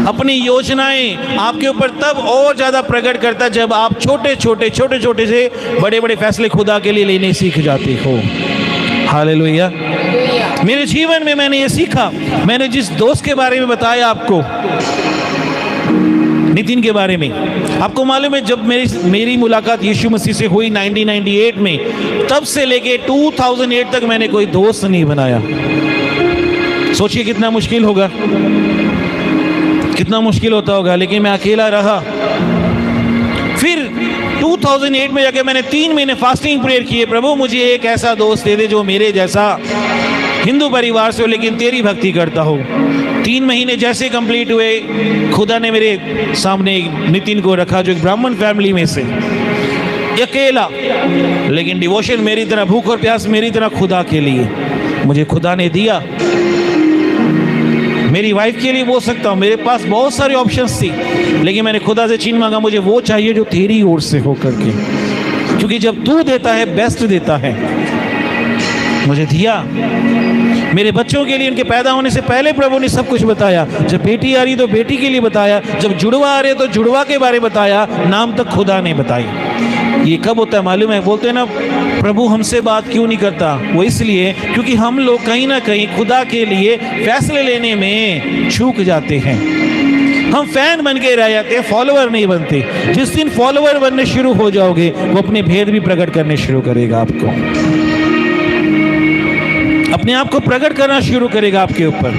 अपनी योजनाएं आपके ऊपर तब और ज्यादा प्रकट करता है जब आप छोटे छोटे से बड़े बड़े फैसले खुदा के लिए लेने सीख जाते हो। हालेलुया। मेरे जीवन में मैंने ये सीखा। मैंने जिस दोस्त के बारे में बताया आपको, नितिन के बारे में, आपको मालूम है जब मेरी मुलाकात यीशु मसीह से हुई 1998 में, तब से लेके 2008 तक मैंने कोई दोस्त नहीं बनाया। सोचिए कितना मुश्किल होगा, कितना मुश्किल होता होगा, लेकिन मैं अकेला रहा। फिर 2008 में जाके मैंने 3 महीने फास्टिंग प्रेयर किए, प्रभु मुझे एक ऐसा दोस्त दे दे जो मेरे जैसा हिंदू परिवार से हो लेकिन तेरी भक्ति करता हो। 3 महीने जैसे कंप्लीट हुए, खुदा ने मेरे सामने नितिन को रखा जो एक ब्राह्मण फैमिली में से, अकेला, लेकिन डिवोशन मेरी तरह, भूख और प्यास मेरी तरह खुदा के लिए मुझे खुदा ने दिया। मेरी वाइफ के लिए बोल सकता हूँ, मेरे पास बहुत सारे ऑप्शंस थी, लेकिन मैंने खुदा से चीन मांगा, मुझे वो चाहिए जो तेरी ओर से हो करके, क्योंकि जब तू देता है बेस्ट देता है। मुझे दिया। मेरे बच्चों के लिए, उनके पैदा होने से पहले प्रभु ने सब कुछ बताया। जब बेटी आ रही तो बेटी के लिए बताया, जब जुड़वा आ रहे तो जुड़वा के बारे में बताया, नाम तक खुदा ने बताई। ये कब होता है मालूम है? बोलते हैं ना प्रभु हमसे बात क्यों नहीं करता, वो इसलिए क्योंकि हम लोग कहीं ना कहीं खुदा के लिए फैसले लेने में चूक जाते हैं। हम फैन बन के रह जाते हैं, फॉलोअर नहीं बनते। जिस दिन फॉलोअर बनने शुरू हो जाओगे, वो अपने भेद भी प्रकट करने शुरू करेगा, आपको अपने आप को प्रकट करना शुरू करेगा आपके ऊपर।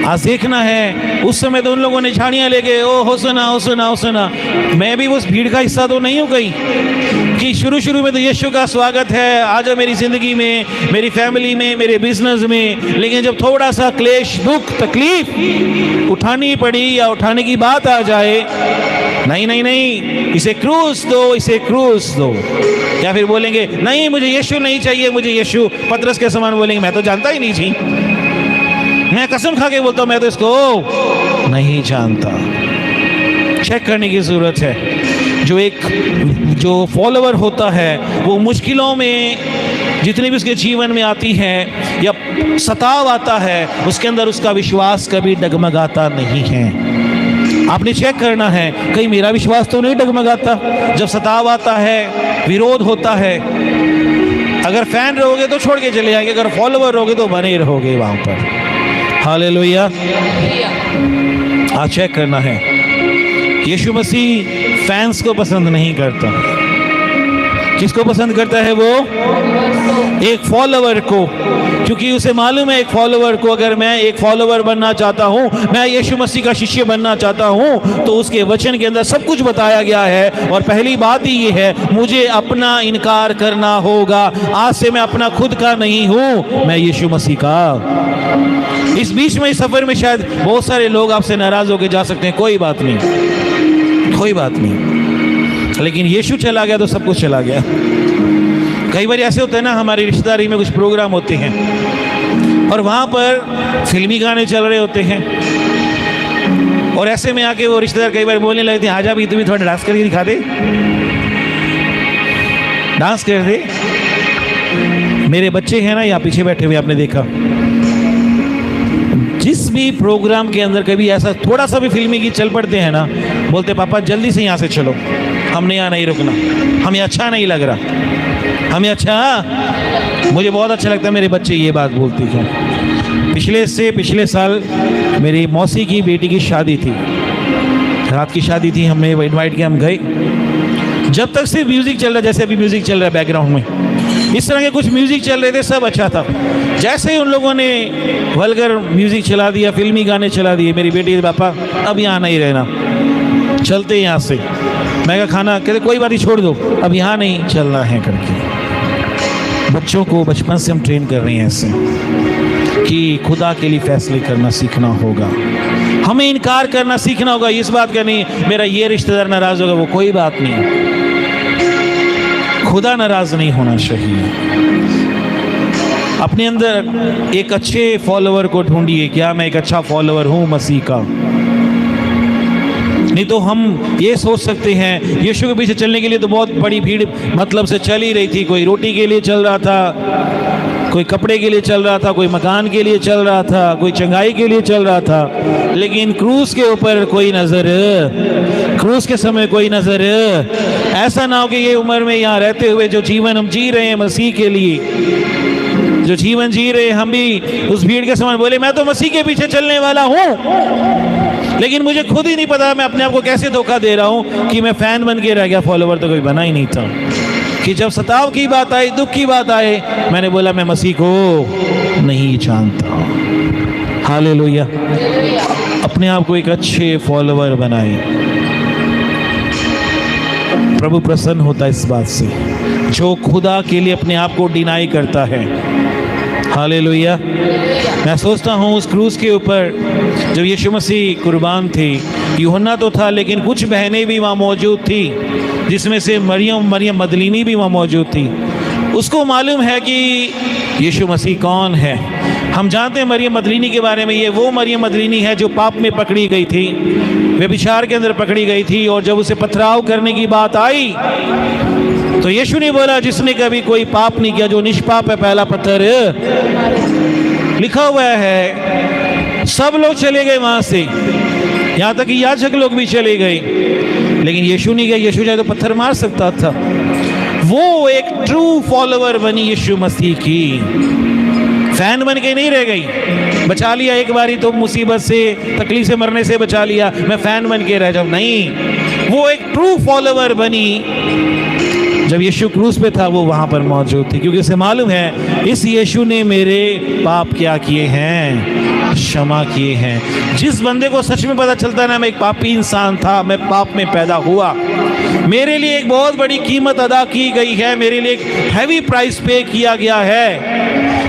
आज देखना है, उस समय तो उन लोगों ने झाड़ियां लेके ओ होसना होसना होसना, मैं भी उस भीड़ का हिस्सा तो नहीं हूं कहीं कि शुरू में तो यीशु का स्वागत है, आ जाओ मेरी ज़िंदगी में, मेरी फैमिली में, मेरे बिजनेस में, लेकिन जब थोड़ा सा क्लेश, दुख, तकलीफ उठानी पड़ी या उठाने की बात आ जाए, नहीं नहीं नहीं, इसे क्रूस दो, इसे क्रूस दो। या फिर बोलेंगे नहीं मुझे यीशु नहीं चाहिए, मुझे यीशु, पतरस के समान बोलेंगे मैं तो जानता ही नहीं थी, मैं कसम खा के बोलता हूं मैं तो इसको नहीं जानता। चेक करने की जरूरत है। जो फॉलोअर होता है वो मुश्किलों में जितनी भी उसके जीवन में आती हैं या सताव आता है, उसके अंदर उसका विश्वास कभी डगमगाता नहीं है। आपने चेक करना है, कहीं मेरा विश्वास तो नहीं डगमगाता जब सताव आता है, विरोध होता है। अगर फैन रहोगे तो छोड़ के चले जाएंगे, अगर फॉलोअर रहोगे तो बने रहोगे वहां पर। हालेलुया। आज चेक करना है, यीशु मसीह फैंस को पसंद नहीं करता। किसको पसंद करता है? वो एक फॉलोअर को, क्योंकि उसे मालूम है एक फॉलोअर को, अगर मैं एक फॉलोअर बनना चाहता हूँ, मैं यीशु मसीह का शिष्य बनना चाहता हूँ, तो उसके वचन के अंदर सब कुछ बताया गया है। और पहली बात ही ये है, मुझे अपना इनकार करना होगा। आज से मैं अपना खुद का नहीं हूँ, मैं यीशु मसीह का। इस बीच में, इस सफर में शायद बहुत सारे लोग आपसे नाराज होकर जा सकते हैं, कोई बात नहीं, कोई बात नहीं, लेकिन यीशु चला गया तो सब कुछ चला गया। कई बार ऐसे होते हैं ना, हमारी रिश्तेदारी में कुछ प्रोग्राम होते हैं और वहाँ पर फिल्मी गाने चल रहे होते हैं, और ऐसे में आके वो रिश्तेदार कई बार बोलने लगते हैं, आजा भी तुम्हें थोड़ा डांस करके दिखा दे, डांस कर दे। मेरे बच्चे हैं ना यहाँ पीछे बैठे हुए, आपने देखा, जिस भी प्रोग्राम के अंदर कभी ऐसा थोड़ा सा भी फिल्मी गीत चल पड़ते हैं ना, बोलते पापा जल्दी से यहाँ से चलो, हमने यहाँ नहीं रुकना, हमें अच्छा नहीं लग रहा, हमें अच्छा, मुझे बहुत अच्छा लगता है मेरे बच्चे ये बात बोलते हैं। पिछले साल मेरी मौसी की बेटी की शादी थी, रात की शादी थी, हमने इनवाइट किया, हम गए। जब तक सिर्फ म्यूज़िक चल रहा, जैसे अभी म्यूज़िक चल रहा है बैकग्राउंड में, इस तरह के कुछ म्यूज़िक चल रहे थे, सब अच्छा था। जैसे ही उन लोगों ने वल्गर म्यूज़िक चला दिया, फिल्मी गाने चला दिए, मेरी बेटी पापा अब यहाँ नहीं रहना, चलते यहाँ से। मैं कहा खाना, कहते कोई बात नहीं छोड़ दो, अब यहाँ नहीं चलना है करके। बच्चों को बचपन से हम ट्रेन कर रहे हैं ऐसे कि खुदा के लिए फैसले करना सीखना होगा, हमें इनकार करना सीखना होगा। इस बात का नहीं मेरा ये रिश्तेदार नाराज़ होगा, वो कोई बात नहीं, खुदा नाराज नहीं होना चाहिए। अपने अंदर एक अच्छे फॉलोअर को ढूंढिए, क्या मैं एक अच्छा फॉलोअर हूँ मसीह का? नहीं तो हम ये सोच सकते हैं यीशु के पीछे चलने के लिए तो बहुत बड़ी भीड़ मतलब से चल ही रही थी, कोई रोटी के लिए चल रहा था, कोई कपड़े के लिए चल रहा था, कोई मकान के लिए चल रहा था, कोई चंगाई के लिए चल रहा था, लेकिन क्रूस के ऊपर कोई नज़र, क्रूस के समय कोई नज़र। ऐसा ना हो कि ये उम्र में यहाँ रहते हुए जो जीवन हम जी रहे हैं मसीह के लिए, जो जीवन जी रहे हैं, हम भी उस भीड़ के समान बोले मैं तो मसीह के पीछे चलने वाला हूँ, लेकिन मुझे खुद ही नहीं पता मैं अपने आप को कैसे धोखा दे रहा हूँ कि मैं फैन बन के रह गया, फॉलोवर तो कोई बना ही नहीं था। कि जब सताव की बात आई, दुख की बात आए, मैंने बोला मैं मसीह को नहीं जानता। हालेलुया। अपने आप को एक अच्छे फॉलोवर बनाए, प्रभु प्रसन्न होता है इस बात से, जो खुदा के लिए अपने आप को डिनाई करता है। हालेलुया। मैं सोचता हूँ उस क्रूस के ऊपर जब यीशु मसीह कुर्बान थे, यूहन्ना तो था लेकिन कुछ बहनें भी वहाँ मौजूद थी, जिसमें से मरियम मदलीनी भी वहाँ मौजूद थी। उसको मालूम है कि यीशु मसीह कौन है। हम जानते हैं मरियम मदलीनी के बारे में, ये वो मरियम मदलीनी है जो पाप में पकड़ी गई थी, व्यभिचार के अंदर पकड़ी गई थी, और जब उसे पथराव करने की बात आई तो यीशु ने बोला जिसने कभी कोई पाप नहीं किया, जो निष्पाप है, पहला पत्थर। लिखा हुआ है सब लोग चले गए वहां से, यहाँ तक कि याजक लोग भी चले गए, लेकिन यीशु नहीं गए। यीशु चाहे तो पत्थर मार सकता था। वो एक ट्रू फॉलोअर बनी यीशु मसीह की। फैन बन के नहीं रह गई, बचा लिया एक बारी तो मुसीबत से, तकलीफ से, मरने से बचा लिया, मैं फैन बन के रह जाऊं, नहीं। वो एक ट्रू फॉलोवर बनी। जब यीशु क्रूस पे था वो वहाँ पर मौजूद थी, क्योंकि उसे मालूम है इस यीशु ने मेरे पाप क्या किए हैं, क्षमा किए हैं। जिस बंदे को सच में पता चलता है ना, मैं एक पापी इंसान था, मैं पाप में पैदा हुआ, मेरे लिए एक बहुत बड़ी कीमत अदा की गई है, मेरे लिए एक हैवी प्राइस पे किया गया है,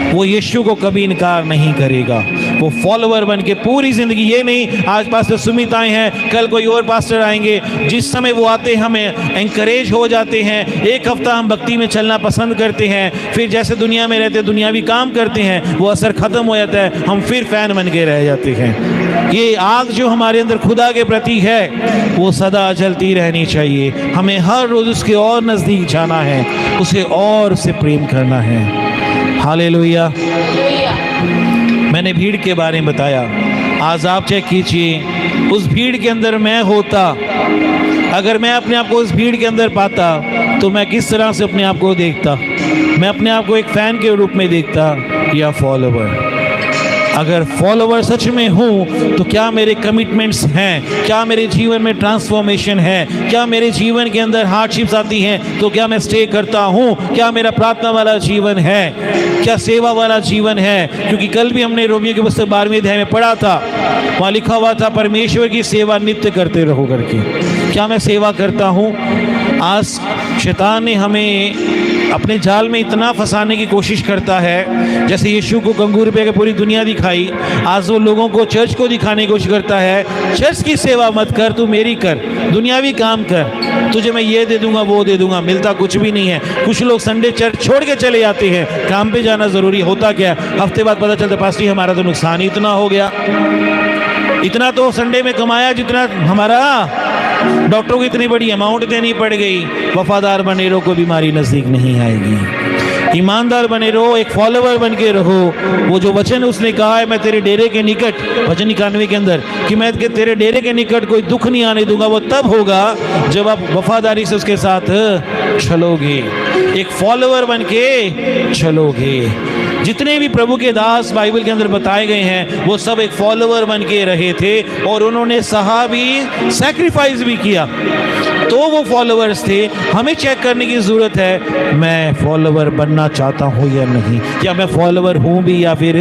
वो यीशु को कभी इनकार नहीं करेगा। वो फॉलोवर बन के पूरी ज़िंदगी, ये नहीं आज पास्टर सुमित आए हैं, कल कोई और पास्टर आएंगे, जिस समय वो आते हैं हमें एंकरेज हो जाते हैं, एक हफ्ता हम भक्ति में चलना पसंद करते हैं, फिर जैसे दुनिया में रहते दुनियावी काम करते हैं, वो असर ख़त्म हो जाता है, हम फिर फैन बन के रह जाते हैं। ये आग जो हमारे अंदर खुदा के प्रति है वो सदा जलती रहनी चाहिए। हमें हर रोज़ उसके और नज़दीक जाना है, उसे और उससे प्रेम करना है। हालेलुया। मैंने भीड़ के बारे में बताया, आज आप चेक कीजिए उस भीड़ के अंदर मैं होता, अगर मैं अपने आप को उस भीड़ के अंदर पाता तो मैं किस तरह से अपने आप को देखता? मैं अपने आप को एक फ़ैन के रूप में देखता या फॉलोवर? अगर फॉलोवर सच में हूँ तो क्या मेरे कमिटमेंट्स हैं, क्या मेरे जीवन में ट्रांसफॉर्मेशन है, क्या मेरे जीवन के अंदर हार्डशिप्स आती हैं तो क्या मैं स्टे करता हूँ, क्या मेरा प्रार्थना वाला जीवन है, क्या सेवा वाला जीवन है? क्योंकि कल भी हमने रोमियो के पुस्तक 12वें अध्याय में पढ़ा था, वहाँ लिखा हुआ था परमेश्वर की सेवा नित्य करते रहो करके। क्या मैं सेवा करता हूँ? आज शैतान ने हमें अपने जाल में इतना फंसाने की कोशिश करता है, जैसे यीशु को गंगूर पे पूरी दुनिया दिखाई, आज वो लोगों को चर्च को दिखाने की कोशिश करता है। चर्च की सेवा मत कर, तू मेरी कर, दुनियावी काम कर, तुझे मैं ये दे दूंगा वो दे दूंगा, मिलता कुछ भी नहीं है। कुछ लोग संडे चर्च छोड़ के चले जाते हैं, काम पे जाना ज़रूरी होता क्या, हफ्ते बाद पता चलता पास्टर हमारा तो नुकसान ही इतना हो गया, इतना तो संडे में कमाया जितना हमारा डॉक्टरों को इतनी बड़ी अमाउंट देनी पड़ गई। वफादार बने रहो, कोई बीमारी नज़दीक नहीं आएगी। ईमानदार बने रहो, एक फॉलोवर बन के रहो। वो जो वचन उसने कहा है, मैं तेरे डेरे के निकट, वचन 91 के अंदर, कि मैं तेरे डेरे के निकट कोई दुख नहीं आने दूंगा, वो तब होगा जब आप वफादारी से उसके साथ चलोगे, एक फॉलोवर बन के चलोगे। जितने भी प्रभु के दास बाइबल के अंदर बताए गए हैं वो सब एक फॉलोवर बन के रहे थे, और उन्होंने सहा भी, सैक्रिफाइस भी किया, तो वो फॉलोवर्स थे। हमें चेक करने की ज़रूरत है, मैं फॉलोवर बनना चाहता हूँ या नहीं, या मैं फॉलोवर हूँ भी या फिर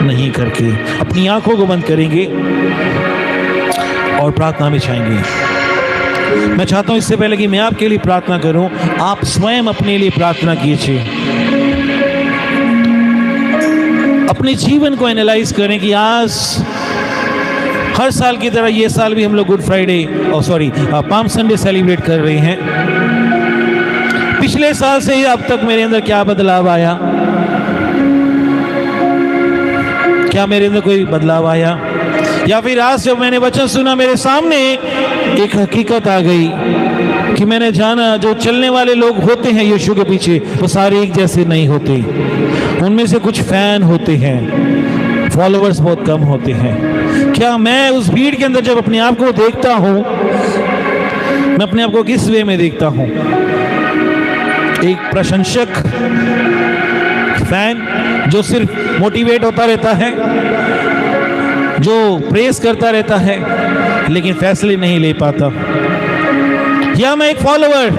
नहीं करके। अपनी आंखों को बंद करेंगे और प्रार्थना में जाएंगे। मैं चाहता हूँ इससे पहले कि मैं आपके लिए प्रार्थना करूँ, आप स्वयं अपने लिए प्रार्थना कीजिए। अपने जीवन को एनालाइज करें कि आज हर साल की तरह ये साल भी हम लोग good Friday palm Sunday celebrate कर रहे हैं। पिछले साल से ही अब तक मेरे अंदर क्या बदलाव आया? क्या मेरे अंदर कोई बदलाव आया? या फिर आज जब मैंने वचन सुना, मेरे सामने एक हकीकत आ गई कि मैंने जाना जो चलने वाले लोग होते हैं यीशु के पीछे, वो सारे एक जैसे नहीं होते। उनमें से कुछ फैन होते हैं, फॉलोवर्स बहुत कम होते हैं। क्या मैं उस भीड़ के अंदर जब अपने आप को देखता हूँ, मैं अपने आप को किस वे में देखता हूँ? एक प्रशंसक, फैन जो सिर्फ मोटिवेट होता रहता है, जो प्रेस करता रहता है लेकिन फैसले नहीं ले पाता, या मैं एक फॉलोवर?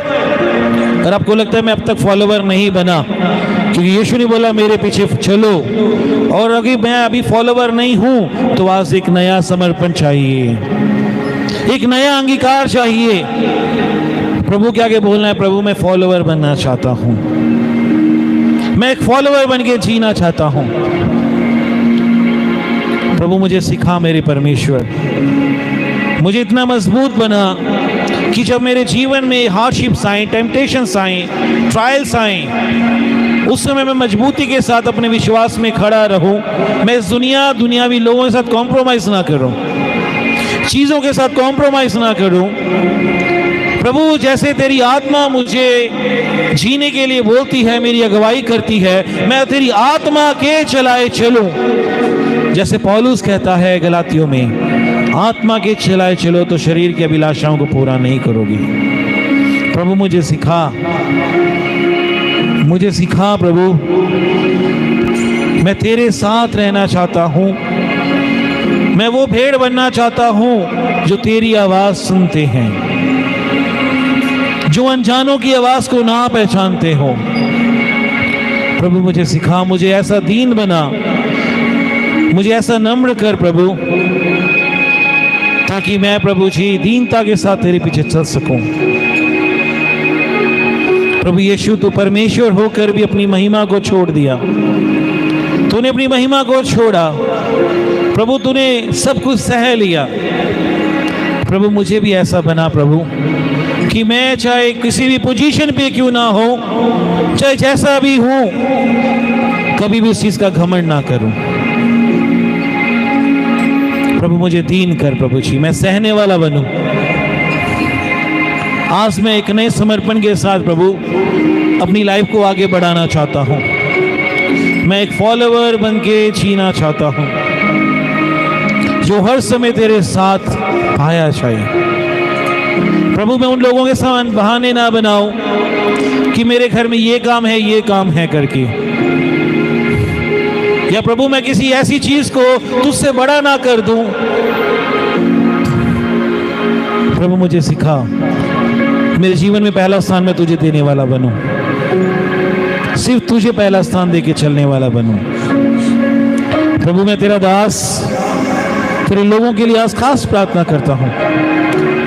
अगर आपको लगता है मैं अब तक फॉलोवर नहीं बना, क्योंकि यीशु ने बोला मेरे पीछे चलो, और अगर मैं अभी फॉलोवर नहीं हूं तो आज एक नया समर्पण चाहिए, एक नया अंगीकार चाहिए। प्रभु के आगे बोलना है, प्रभु मैं फॉलोवर बनना चाहता हूं, मैं एक फॉलोवर बन के जीना चाहता हूं। प्रभु मुझे सिखा मेरे परमेश्वर, मुझे इतना मजबूत बना कि जब मेरे जीवन में हार्डशिप्स आए, टेम्पटेशंस आए, ट्रायल्स आए, उस समय मैं मजबूती के साथ अपने विश्वास में खड़ा रहूं। मैं इस दुनियावी लोगों के साथ कॉम्प्रोमाइज़ ना करूं, चीज़ों के साथ कॉम्प्रोमाइज़ ना करूं। प्रभु जैसे तेरी आत्मा मुझे जीने के लिए बोलती है, मेरी अगुवाई करती है, मैं तेरी आत्मा के चलाए चलूं। जैसे पौलुस कहता है गलातियों में, आत्मा के चलाए चलो तो शरीर की अभिलाषाओं को पूरा नहीं करोगे। प्रभु मुझे सिखा प्रभु, मैं तेरे साथ रहना चाहता हूँ। मैं वो भेड़ बनना चाहता हूँ जो तेरी आवाज़ सुनते हैं, जो अनजानों की आवाज़ को ना पहचानते हो। प्रभु मुझे सिखा, मुझे ऐसा दीन बना, मुझे ऐसा नम्र कर प्रभु, ताकि मैं प्रभु जी दीनता के साथ तेरे पीछे चल सकूं। प्रभु यीशु, तू परमेश्वर होकर भी अपनी महिमा को छोड़ दिया। तूने अपनी महिमा को छोड़ा प्रभु, तूने सब कुछ सह लिया। प्रभु मुझे भी ऐसा बना प्रभु कि मैं चाहे किसी भी पोजीशन पे क्यों ना हो, चाहे जैसा भी हूं, कभी भी उस चीज का घमंड ना करूं। प्रभु मुझे दीन कर प्रभु जी, मैं सहने वाला बनूं। आज मैं एक नए समर्पण के साथ प्रभु अपनी लाइफ को आगे बढ़ाना चाहता हूं। मैं एक फॉलोवर बन के जीना चाहता हूं जो हर समय तेरे साथ आया चाहिए। प्रभु मैं उन लोगों के साथ बहाने ना बनाऊं कि मेरे घर में ये काम है करके, या प्रभु मैं किसी ऐसी चीज को तुझसे बड़ा ना कर दूं। प्रभु मुझे सिखा, मेरे जीवन में पहला स्थान मैं तुझे देने वाला बनूं, सिर्फ तुझे पहला स्थान देके चलने वाला बनूं। प्रभु मैं तेरा दास, तेरे लोगों के लिए आज खास प्रार्थना करता हूं,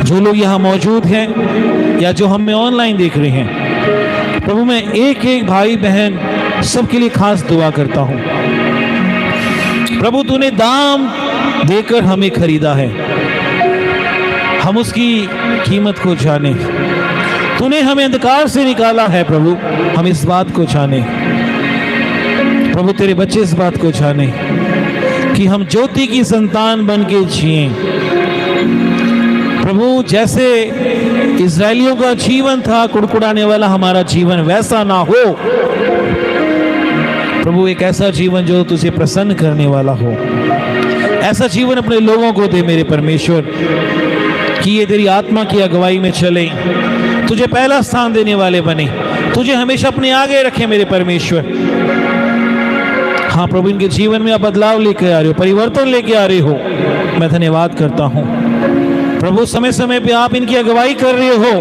जो लोग यहाँ मौजूद हैं या जो हमें ऑनलाइन देख रहे हैं। प्रभु मैं एक एक भाई बहन सबके लिए खास दुआ करता हूं। प्रभु तूने दाम देकर हमें खरीदा है, हम उसकी कीमत को जाने। तूने हमें अंधकार से निकाला है प्रभु, हम इस बात को जाने। प्रभु तेरे बच्चे इस बात को जाने कि हम ज्योति की संतान बन के जिए। प्रभु जैसे इजरायलियों का जीवन था कुड़कुड़ाने वाला, हमारा जीवन वैसा ना हो। प्रभु एक ऐसा जीवन जो तुझे प्रसन्न करने वाला हो, ऐसा जीवन अपने लोगों को दे मेरे परमेश्वर, कि ये तेरी आत्मा की अगुवाई में चले, तुझे पहला स्थान देने वाले बने, तुझे हमेशा अपने आगे रखे मेरे परमेश्वर। हाँ प्रभु इनके जीवन में आप बदलाव लेके आ रहे हो, परिवर्तन लेके आ रहे हो, मैं धन्यवाद करता हूँ। प्रभु समय समय पे आप इनकी अगुवाई कर रहे हो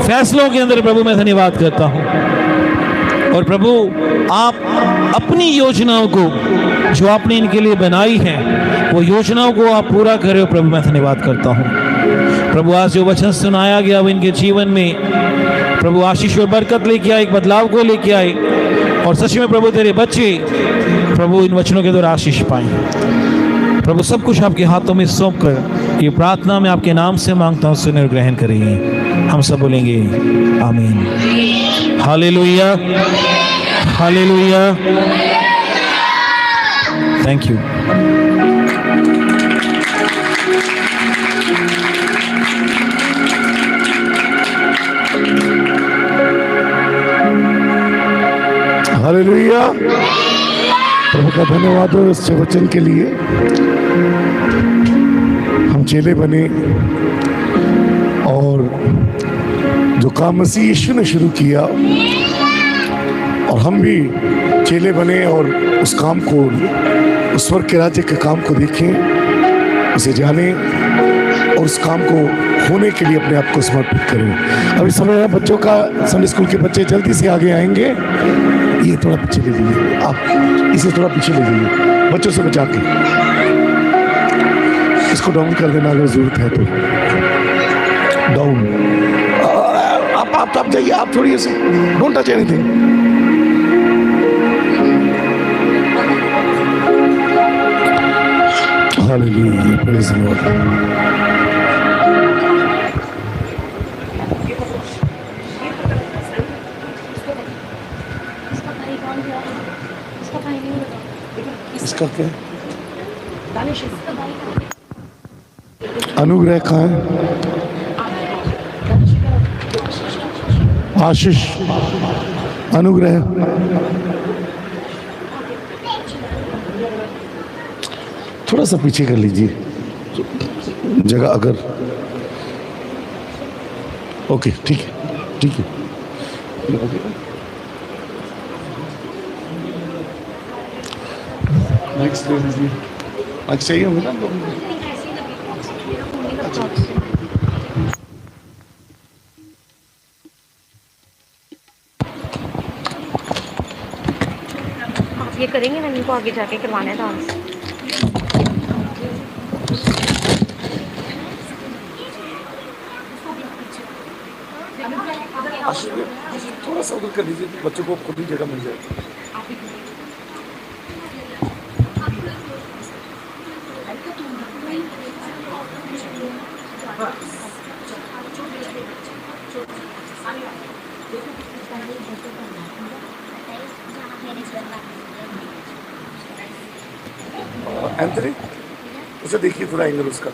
फैसलों के अंदर, प्रभु मैं धन्यवाद करता हूँ। और प्रभु आप अपनी योजनाओं को जो आपने इनके लिए बनाई है, वो योजनाओं को आप पूरा कर रहे हो, प्रभु मैं धन्यवाद करता हूँ। प्रभु आज जो वचन सुनाया गया वो इनके जीवन में प्रभु आशीष और बरकत लेके आए, एक बदलाव को लेके आए, और सच में प्रभु तेरे बच्चे प्रभु इन वचनों के द्वारा आशीष पाए। प्रभु सब कुछ आपके हाथों में सौंप कर ये प्रार्थना मैं आपके नाम से मांगता हूँ, सुने और ग्रहण करेंगे। हम सब बोलेंगे आमीन। हालेलुया, हालेलुया, थैंक यू। हालेलुया, प्रभु का धन्यवाद हो इस वचन के लिए। हम चेले बने और जो काम मसीह यीशु ने शुरू किया, और हम भी चेले बने और उस काम को, उस स्वर्ग के राज्य के काम को देखें, उसे जाने और उस काम को होने के लिए अपने आप को समर्पित करें। अभी समय है बच्चों का, संडे स्कूल के बच्चे जल्दी से आगे आएंगे। ये थोड़ा पीछे ले जाइए, आप इसे थोड़ा पीछे ले जाइए, बच्चों से बचा के। इसको डाउन कर देना अगर जरूरत है तो। डाउन, आप जाइए, आप थोड़ी ऐसे, don't touch anything. Hallelujah, praise the Lord. इसका क्या अनुग्रह कहाँ है? आशीष, अनुग्रह। थोड़ा सा पीछे कर लीजिए जगह अगर। ओके, ठीक है, ठीक है। नेक्स्ट ले लीजिए। माइक चाहिए होंगे ना लोगों को? आप ये करेंगे ना, इनको आगे जाके करवाना है डांस। थोड़ा सा उधर कर दीजिए, बच्चों को खुद ही जगह मिल जाए। एंथनी, उसे देखिए थोड़ा एंगल उसका।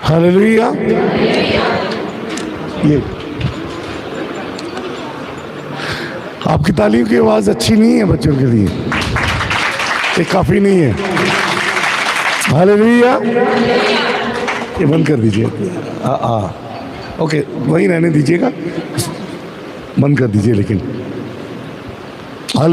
हालेलुया। ये आपकी तालियों की आवाज़ अच्छी नहीं है बच्चों के लिए, ये काफ़ी नहीं है। हालेलुया। ये बंद कर दीजिए। ओके, वहीं रहने दीजिएगा, बंद कर दीजिए लेकिन